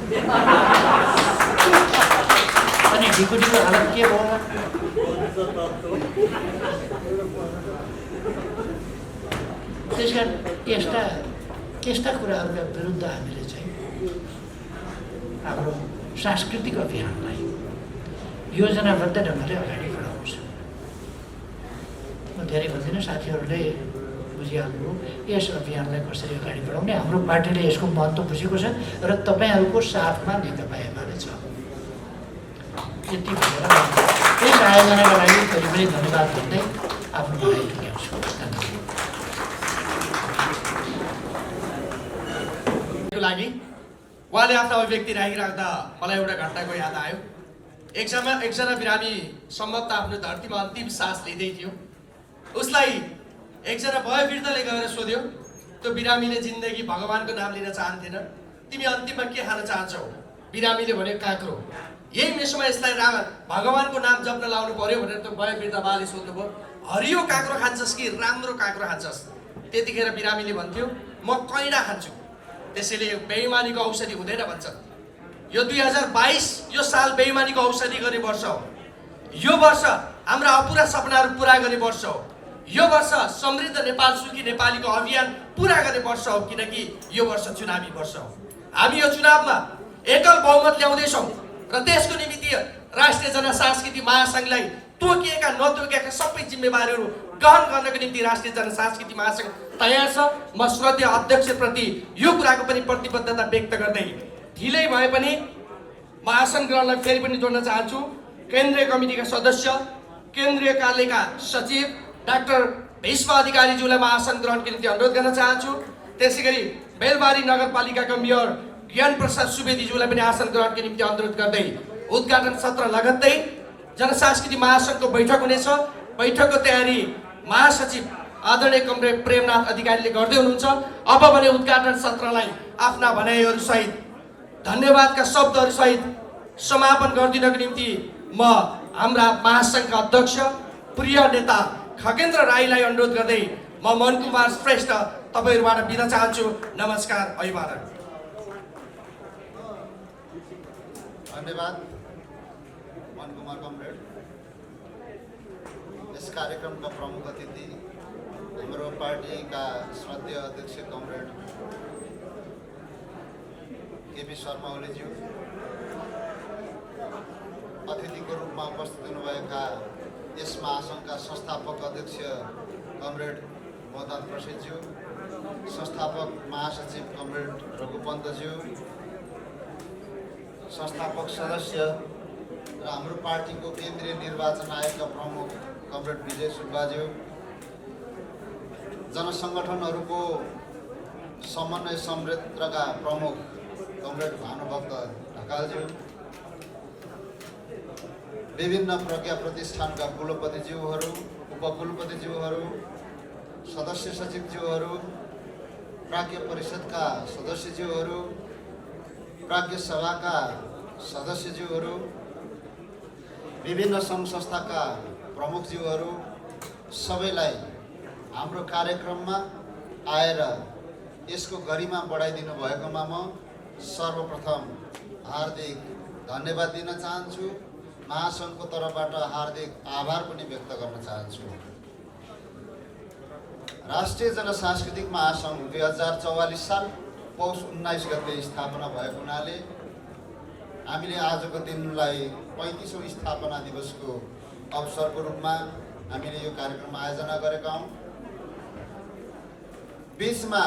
अनि ढिकुढीको हालत के भयो? त्यसकारण यस्ता कुराहरूका विरुद्ध हामीले चाहिँ हाम्रो सांस्कृतिक अभियानलाई योजनाबद्ध ढङ्गले अगाडि बढाउँछ। म धेरै भन्दिनँ, साथीहरूले बुझिहाल्नु यस अभियानलाई कसरी अगाडि बढाउने। हाम्रो पार्टीले यसको महत्त्व बुझेको छ र तपाईँहरूको साथमा नेकपा एमाले छ। यति भनेर यस आयोजनाका लागि फेरि पनि धन्यवाद भन्दै आफ्नो भनाइ टुङ्ग्याउँछु। लागि उहाँले आफ्नो अभिव्यक्ति राखिराख्दा मलाई एउटा घटनाको याद आयो। एकजना बिरामी सम्भवतः आफ्नो धरतीमा अन्तिम सास लिँदै थियो। उसलाई एकजना वयोवृद्धले गएर सोध्यो, त्यो बिरामीले जिन्दगी भगवानको नाम लिन चाहन्थेन, तिमी अन्तिममा के खान चाहन्छौ? बिरामीले भन्यो काँक्रो। यही मेसोमा यसलाई भगवानको नाम जप्न लाउनु पर्यो भनेर त्यो वयोवृद्ध बाले सोध्नुभयो, हरियो काँक्रो खान्छस् कि राम्रो काँक्रो खान्छस्? त्यतिखेर बिरामीले भन्थ्यो, म कैँडा खान्छु। त्यसैले यो बेइमानीको औषधि हुँदैन भन्छन्। यो 2022 यो साल बेइमानीको औषधि गर्ने वर्ष हो। यो वर्ष हाम्रा अपुरा सपनाहरू पुरा गर्ने वर्ष हो। यो वर्ष समृद्ध नेपाल सुखी नेपालीको अभियान पुरा गर्ने वर्ष हो, किनकि यो वर्ष चुनावी वर्ष हो। हामी यो चुनावमा एकल बहुमत ल्याउँदैछौँ र त्यसको निमित्त राष्ट्रिय जनसांस्कृतिक महासङ्घलाई तोकिएका नतोकिएका सबै जिम्मेवारीहरू ग्रहण गर्नको निम्ति राष्ट्रिय जनसांस्कृतिक महासङ्घ तयार छ। म श्रद्धेय अध्यक्षप्रति यो कुराको पनि प्रतिबद्धता व्यक्त गर्दै ढिलै भए पनि महासङ्घ ग्रहणलाई फेरि पनि जोड्न चाहन्छु। केन्द्रीय कमिटीका सदस्य, केन्द्रीय कार्यालयका सचिव डाक्टर भीष्म अधिकारीज्यूलाई महासङ्घ ग्रहणको निम्ति अनुरोध गर्न चाहन्छु। त्यसै गरी बेलबारी नगरपालिकाका मेयर ज्ञान प्रसाद सुवेदीज्यूलाई पनि आसन ग्रहणको निम्ति अनुरोध गर्दै उद्घाटन सत्र लगत्तै जनसांस्कृतिक महासङ्घको बैठक हुनेछ। बैठकको तयारी महासचिव आदरणीय कमरेड प्रेमनाथ अधिकारीले गर्दै हुनुहुन्छ। अब भने उद्घाटन सत्रलाई आफ्ना भनाइहरूसहित धन्यवादका शब्दहरूसहित समापन गरिदिनको निम्ति म हाम्रा महासङ्घका अध्यक्ष प्रिय नेता खगेन्द्र राईलाई अनुरोध गर्दै म मनकुमार श्रेष्ठ तपाईँहरूबाट बिदा चाहन्छु। नमस्कार, अभिवादन। धन्यवाद मनकुमार कमरेड। यस कार्यक्रमका प्रमुख अतिथि हाम्रो पार्टीका श्रद्धेय अध्यक्ष कमरेड केपी शर्मा ओलीज्यू, अतिथिको रूपमा उपस्थित हुनुभएका यस महासङ्घका संस्थापक अध्यक्ष कमरेड मदन प्रसादज्यू, संस्थापक महासचिव कमरेड रघुपन्तज्यू, संस्थापक सदस्य र हाम्रो पार्टीको केन्द्रीय निर्वाचन आयोगका प्रमुख कमरेड विजय सुब्बाज्यू, जनसङ्गठनहरूको समन्वय संयन्त्रका प्रमुख कमरेड भानुभक्त ढकालज्यू, विभिन्न प्रज्ञा प्रतिष्ठानका कुलपतिज्यूहरू, उपकुलपतिज्यूहरू, सदस्य सचिवज्यूहरू, प्राज्ञ परिषदका सदस्यज्यूहरू, प्राज्ञ सभाका सदस्यज्यूहरू, विभिन्न सङ्घ संस्थाका प्रमुखज्यूहरू, सबैलाई हाम्रो कार्यक्रममा आएर यसको गरिमा बढाइदिनु भएकोमा म सर्वप्रथम हार्दिक धन्यवाद दिन चाहन्छु। महासङ्घको तर्फबाट हार्दिक आभार पनि व्यक्त गर्न चाहन्छु। राष्ट्रिय जनसांस्कृतिक महासङ्घ 2044 साल पौष 19 गते स्थापना भएको हुनाले हामीले आजको दिनलाई 35औँ स्थापना दिवसको अवसरको रूपमा हामीले यो कार्यक्रम आयोजना गरेका हौँ। बीचमा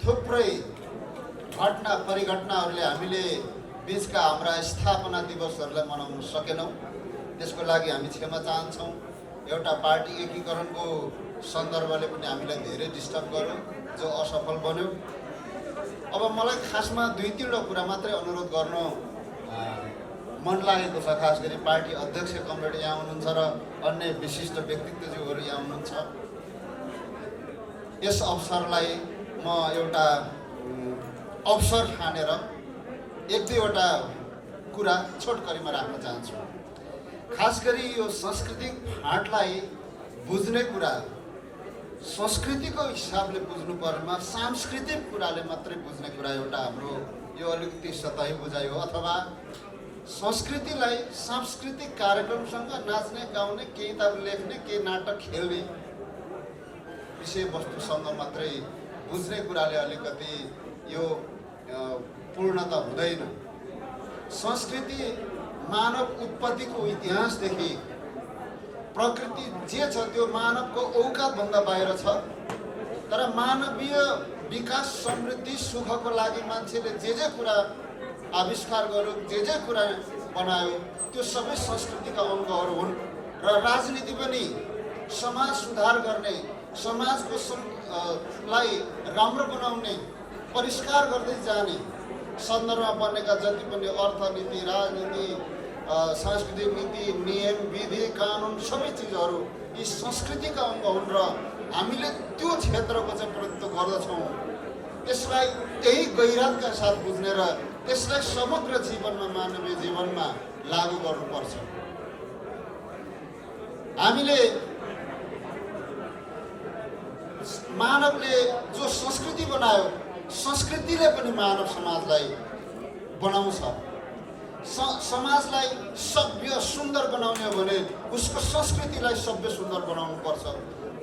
थुप्रै घटना परिघटनाहरूले हामीले बीचका हाम्रा स्थापना दिवसहरूलाई मनाउन सकेनौँ। त्यसको लागि हामी क्षमा चाहन्छौँ। एउटा पार्टी एकीकरणको सन्दर्भले पनि हामीलाई धेरै डिस्टर्ब गर्यो, जो असफल बन्यो। अब मलाई खासमा 2-3 कुरा मात्रै अनुरोध गर्नु मन लागेको छ। खास गरी पार्टी अध्यक्ष कमरेड यहाँ हुनुहुन्छ र अन्य विशिष्ट व्यक्तित्वज्यूहरू यहाँ हुनुहुन्छ। यस अवसरलाई म एउटा अवसर ठानेर 1-2वटा कुरा छोटकरीमा राख्न चाहन्छु। खास गरी यो सांस्कृतिक फाँटलाई बुझ्ने कुरा संस्कृतिको हिसाबले बुझ्नु पर्नेमा सांस्कृतिक कुराले मात्रै बुझ्ने कुरा एउटा हाम्रो यो अलिकति सतही बुझाइ हो। अथवा संस्कृतिलाई सांस्कृतिक कार्यक्रमसँग नाच्ने, गाउने, केही किताब लेख्ने, केही नाटक खेल्ने विषयवस्तुसँग मात्रै बुझ्ने कुराले अलिकति यो पूर्णता हुँदैन। संस्कृति मानव उत्पत्तिको इतिहासदेखि प्रकृति जे छ त्यो मानवको औकातभन्दा बाहिर छ। तर मानवीय विकास, समृद्धि, सुखको लागि मान्छेले जे कुरा आविष्कार गर्यो, जे कुरा बनायो, त्यो सबै संस्कृतिका अङ्गहरू हुन्। र राजनीति पनि समाज सुधार गर्ने, समाजको लाई राम्रो बनाउने, परिष्कार गर्दै जाने, सन्दर्भमा बनेका जति पनि अर्थनीति, राजनीति, सांस्कृतिक नीति, नियम, विधि, कानुन सबै चिजहरू यी संस्कृतिका अङ्ग हुन् र हामीले त्यो क्षेत्रको चाहिँ प्रतिनिधित्व गर्दछौँ। त्यसलाई त्यही गहिरातका साथ बुझ्ने र त्यसलाई समग्र जीवनमा, मानवीय जीवनमा लागू गर्नुपर्छ। हामीले मानवले जो संस्कृति बनायो, संस्कृतिले पनि मानव समाजलाई बनाउँछ। समाजलाई सभ्य सुन्दर बनाउने हो भने उसको संस्कृतिलाई सभ्य सुन्दर बनाउनुपर्छ।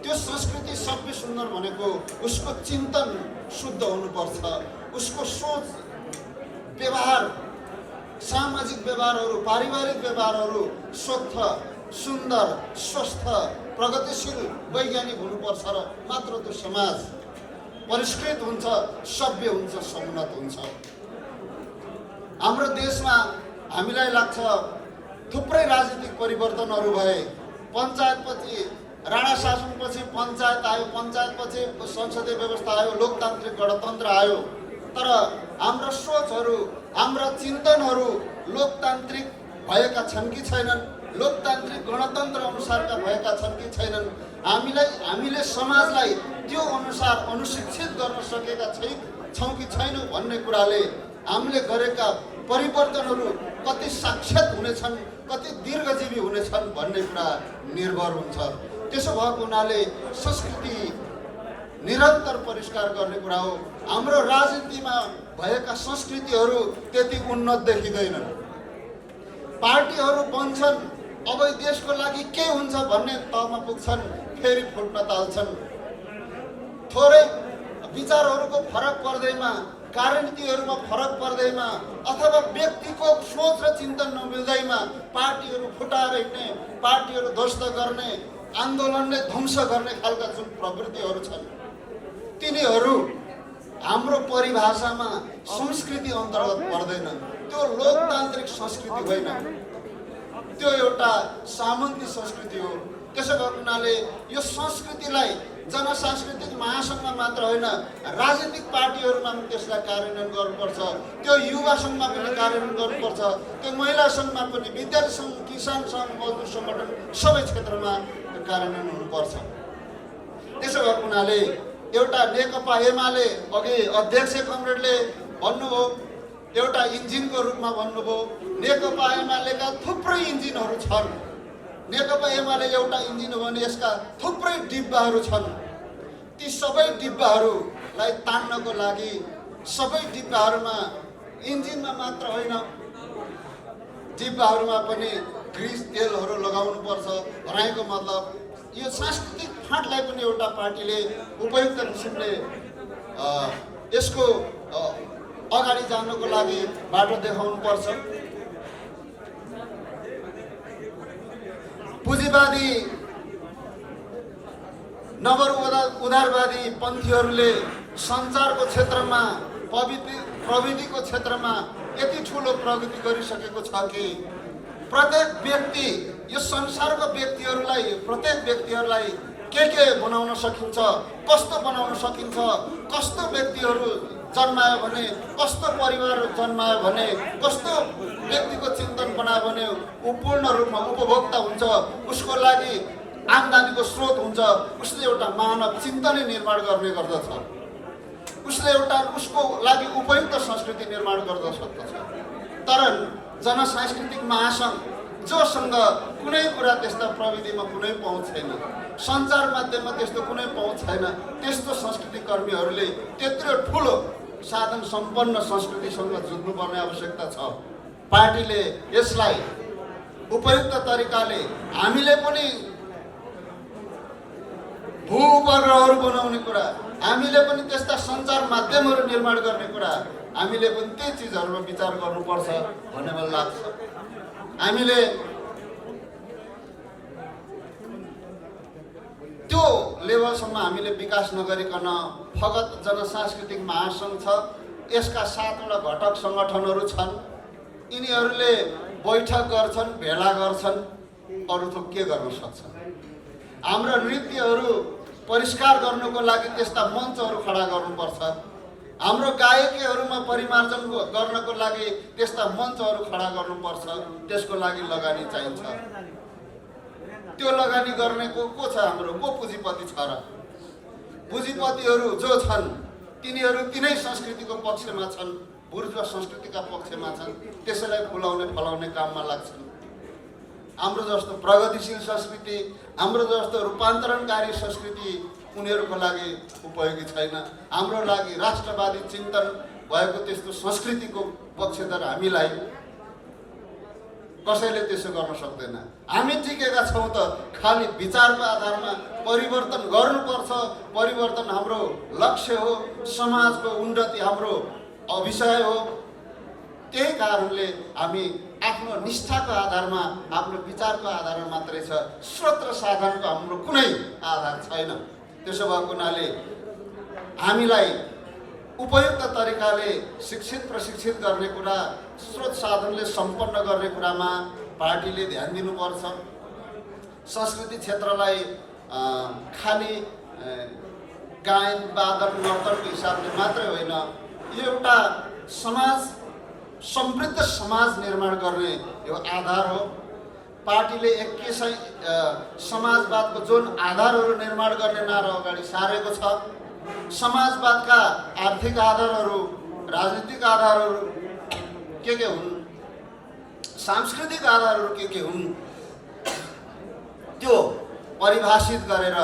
त्यो संस्कृति सभ्य सुन्दर भनेको उसको चिन्तन शुद्ध हुनुपर्छ, उसको सोच, व्यवहार, सामाजिक व्यवहारहरू, पारिवारिक व्यवहारहरू स्वच्छ, सुन्दर, स्वस्थ, प्रगतिशील, वैज्ञानिक हुनुपर्छ र मात्र त्यो समाज परिष्कृत हुन्छ, सभ्य हुन्छ, समुन्नत हुन्छ। हाम्रो देशमा हामीलाई लाग्छ थुप्रै राजनीतिक परिवर्तनहरू भए। पञ्चायतपछि, राणा शासनपछि पञ्चायत आयो, पञ्चायतपछि संसदीय व्यवस्था आयो, लोकतान्त्रिक गणतन्त्र आयो। तर हाम्रा सोचहरू, हाम्रा चिन्तनहरू लोकतान्त्रिक भएका छन् कि छैनन्, लोकतान्त्रिक गणतन्त्र अनुसारका भएका छन् कि छैनन्, हामीले समाजलाई त्यो अनुसार अनुशिक्षित गर्न सकेका छौँ कि छैनौँ भन्ने कुराले हामीले गरेका परिवर्तनहरू कति साक्षात हुनेछन्, कति दीर्घजीवी हुनेछन् भन्ने कुरा निर्भर हुन्छ। त्यसो भएको हुनाले संस्कृति निरन्तर परिष्कार गर्ने कुरा हो। हाम्रो राजनीतिमा भएका संस्कृतिहरू त्यति उन्नत देखिँदैनन्। पार्टीहरू बन्छन्, अब देशको लागि के हुन्छ भन्ने तहमा पुग्छन्, फेरि फुट्न थाल्छन्। थोरै विचारहरूको फरक पर्दैमा, कार्यनीतिहरूमा फरक पर्दैमा अथवा व्यक्तिको सोच र चिन्तन नमिल्दैमा पार्टीहरू फुटाएर हिँड्ने, पार्टीहरू ध्वस्त गर्ने, आन्दोलनले ध्वंस गर्ने खालका जुन प्रवृत्तिहरू छन् तिनीहरू हाम्रो परिभाषामा संस्कृति अन्तर्गत पर्दैन। त्यो लोकतान्त्रिक संस्कृति होइन, त्यो एउटा सामन्ती संस्कृति हो। त्यसो भएको हुनाले यो संस्कृतिलाई जनसांस्कृतिक महासङ्घमा मात्र होइन, राजनीतिक पार्टीहरूमा पनि त्यसलाई कार्यान्वयन गर्नुपर्छ, त्यो युवा सङ्घमा पनि कार्यान्वयन गर्नुपर्छ, त्यो महिला सङ्घमा पनि, विद्यार्थी सङ्घ, किसान सङ्घ, मजदुर सङ्गठन सबै क्षेत्रमा कार्यान्वयन हुनुपर्छ। त्यसो भएको हुनाले एउटा नेकपा एमाले अघि अध्यक्ष कमरेडले भन्नुभयो, एउटा इन्जिनको रूपमा भन्नुभयो। नेकपा एमालेका थुप्रै इन्जिनहरू छन्। नेकपा एमाले एउटा इन्जिन हो भने यसका थुप्रै डिब्बाहरू छन्। ती सबै डिब्बाहरूलाई तान्नको लागि सबै डिब्बाहरूमा, इन्जिनमा मात्र होइन, डिब्बाहरूमा पनि ग्रिस तेलहरू लगाउनुपर्छ। भनेको मतलब यो सांस्कृतिक फाँटलाई पनि एउटा पार्टीले उपयुक्त किसिमले यसको अगाडि जानको लागि बाटो देखाउनुपर्छ। पुँजीवादी उदारवादी पन्थीहरूले सञ्चारको क्षेत्रमा, प्रविधिको क्षेत्रमा यति ठुलो प्रगति गरिसकेको छ कि प्रत्येक व्यक्ति, यो संसारको व्यक्तिहरूलाई, प्रत्येक व्यक्तिहरूलाई के बनाउन सकिन्छ, कस्तो बनाउन सकिन्छ, कस्तो व्यक्तिहरू जन्मायो भने, कस्तो परिवार जन्मायो भने, कस्तो व्यक्तिको चिन्तन बनायो भने ऊ पूर्ण रूपमा उपभोक्ता हुन्छ, उसको लागि आम्दानीको स्रोत हुन्छ, उसले एउटा मानव चिन्तनै निर्माण गर्ने गर्दछ, उसले एउटा उसको लागि उपयुक्त संस्कृति निर्माण गर्न सक्दछ। तर जनसांस्कृतिक महासङ्घ जोसँग कुनै कुरा त्यस्ता प्रविधिमा कुनै पहुँच छैन, सञ्चार माध्यममा त्यस्तो कुनै पहुँच छैन, त्यस्तो संस्कृति कर्मीहरूले त्यत्रो ठुलो साधन सम्पन्न संस्कृतिसँग जुझ्नुपर्ने आवश्यकता छ। पार्टीले यसलाई उपयुक्त तरिकाले, हामीले पनि भू उपग्रहहरू बनाउने कुरा, हामीले पनि त्यस्ता सञ्चार माध्यमहरू निर्माण गर्ने कुरा, हामीले पनि त्यही चिजहरूमा विचार गर्नुपर्छ भन्ने मलाई लाग्छ। हामीले त्यो लेभलसम्म हामीले विकास नगरिकन फगत जनसांस्कृतिक महासङ्घ छ, यसका 7वटा घटक सङ्गठनहरू छन्, यिनीहरूले बैठक गर्छन्, भेला गर्छन्, अरू थोक के गर्न सक्छन्। हाम्रा नृत्यहरू परिष्कार गर्नुको लागि त्यस्ता मञ्चहरू खडा गर्नुपर्छ, हाम्रो गायकीहरूमा परिमार्जन गर्नको लागि त्यस्ता मञ्चहरू खडा गर्नुपर्छ, त्यसको लागि लगानी चाहिन्छ। त्यो लगानी गर्ने को छ? हाम्रो को पुँजीपति छ र? पुँजीपतिहरू जो छन् तिनीहरू तिनै संस्कृतिको पक्षमा छन्, बुर्जुवा संस्कृतिका पक्षमा छन्, त्यसैलाई फुलाउने फलाउने काममा लाग्छन्। हाम्रो जस्तो प्रगतिशील संस्कृति, हाम्रो जस्तो रूपान्तरणकारी संस्कृति उनीहरूको लागि उपयोगी छैन। हाम्रो लागि राष्ट्रवादी चिन्तन भएको त्यस्तो संस्कृतिको पक्षधर हामीलाई कसैले त्यसो गर्न सक्दैन। हामी टिकेका छौँ त खालि विचारको आधारमा परिवर्तन गर्नुपर्छ, परिवर्तन हाम्रो लक्ष्य हो, समाजको उन्नति हाम्रो विषय हो। त्यही कारणले हामी आफ्नो निष्ठाको आधारमा, आफ्नो विचारको आधारमा मात्रै छ, स्रोत र साधनको हाम्रो कुनै आधार छैन। त्यसो भएको हुनाले हामीलाई उपयुक्त तरिकाले शिक्षित प्रशिक्षित गर्ने कुरा, स्रोत साधनले सम्पन्न गर्ने कुरामा पार्टीले ध्यान दिनुपर्छ। संस्कृति क्षेत्रलाई खालि गायन वादन नर्तनको हिसाबले मात्रै होइन, यो एउटा समाज समृद्ध समाज निर्माण गर्ने यो आधार हो। पार्टीले एक्काइ समाजवादको जुन आधारहरू निर्माण गर्ने नारा अगाडि सारेको छ, समाजवादका आर्थिक आधारहरू, राजनीतिक आधारहरू के हुन्, सांस्कृतिक आधारहरू के हुन्, त्यो परिभाषित गरेर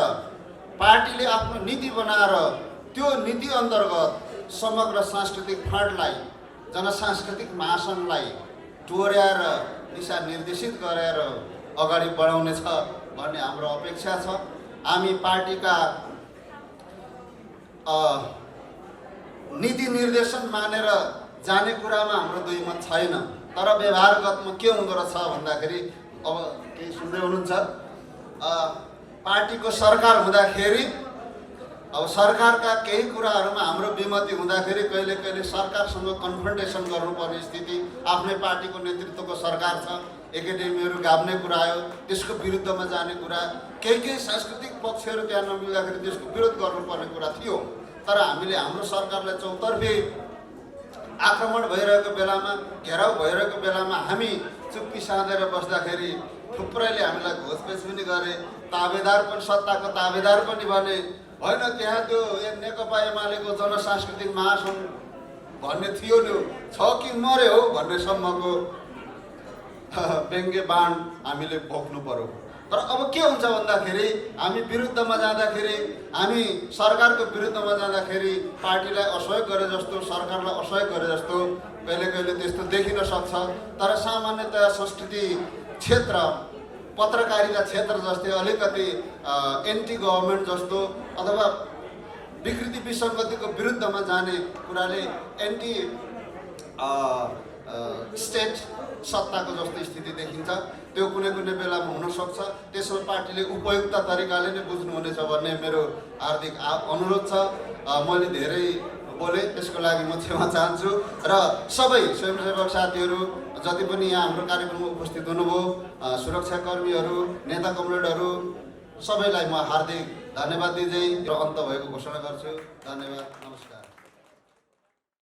पार्टीले आफ्नो नीति बनाएर त्यो नीति अन्तर्गत समग्र सांस्कृतिक फन्डलाई, जनसांस्कृतिक महासङ्घलाई डोर्याएर दिशा निर्देशित गरेर अगाडि बढाउनेछ भन्ने हाम्रो अपेक्षा छ। हामी पार्टीका नीति निर्देशन मानेर जाने कुरामा हाम्रो दुई मत छैन, तर व्यवहारगतमा के हुँदो रहेछ भन्दाखेरि, अब केही सुन्दै हुनुहुन्छ, पार्टीको सरकार हुँदाखेरि अब सरकारका केही कुराहरूमा हाम्रो विमति हुँदाखेरि कहिले कहिले सरकारसँग कन्फ्रन्टेसन गर्नुपर्ने स्थिति, आफ्नै पार्टीको नेतृत्वको सरकार छ, एकाडेमीहरू गाभ्ने कुरा आयो, त्यसको विरुद्धमा जाने कुरा, केही सांस्कृतिक पक्षहरू त्यहाँ नमिल्दाखेरि त्यसको विरोध गर्नुपर्ने कुरा थियो। तर हामीले हाम्रो सरकारलाई चौतर्फी आक्रमण भइरहेको बेलामा, घेराउ भइरहेको बेलामा हामी चुप्पी साँधेर बस्दाखेरि थुप्रैले हामीलाई घोचपेच पनि गरे, ताबेदार पनि, सत्ताको ताबेदार पनि भने, होइन त्यहाँ त्यो नेकपा एमालेको जनसांस्कृतिक महासङ्घ भन्ने थियो नि, छ कि मर्यो हो भन्नेसम्मको व्यङ्ग्य बाण हामीले बोक्नु पर्यो। तर अब के हुन्छ भन्दाखेरि हामी विरुद्धमा जाँदाखेरि, हामी सरकारको विरुद्धमा जाँदाखेरि पार्टीलाई असहयोग गरे जस्तो, सरकारलाई असहयोग गरे जस्तो कहिले कहिले त्यस्तो देखिन सक्छ। तर सामान्यतया संस्कृति क्षेत्र, पत्रकारिता क्षेत्र जस्तै अलिकति एन्टी गभर्मेन्ट जस्तो अथवा विकृति विसङ्गतिको विरुद्धमा जाने कुराले एन्टी स्टेट सत्ताको जस्तो स्थिति देखिन्छ। त्यो कुनै कुनै बेलामा हुनसक्छ। त्यसमा पार्टीले उपयुक्त तरिकाले नै बुझ्नुहुनेछ भन्ने मेरो हार्दिक अनुरोध छ। मैले धेरै बोले, त्यसको लागि म क्षमा चाहन्छु। र सबै स्वयंसेवक साथीहरू जति पनि यहाँ हाम्रो कार्यक्रममा उपस्थित हुनुभयो, सुरक्षाकर्मीहरू, नेता कमरेडहरू, सबैलाई म हार्दिक धन्यवाद दिँदै र अन्त भएको घोषणा गर्छु। धन्यवाद, नमस्कार।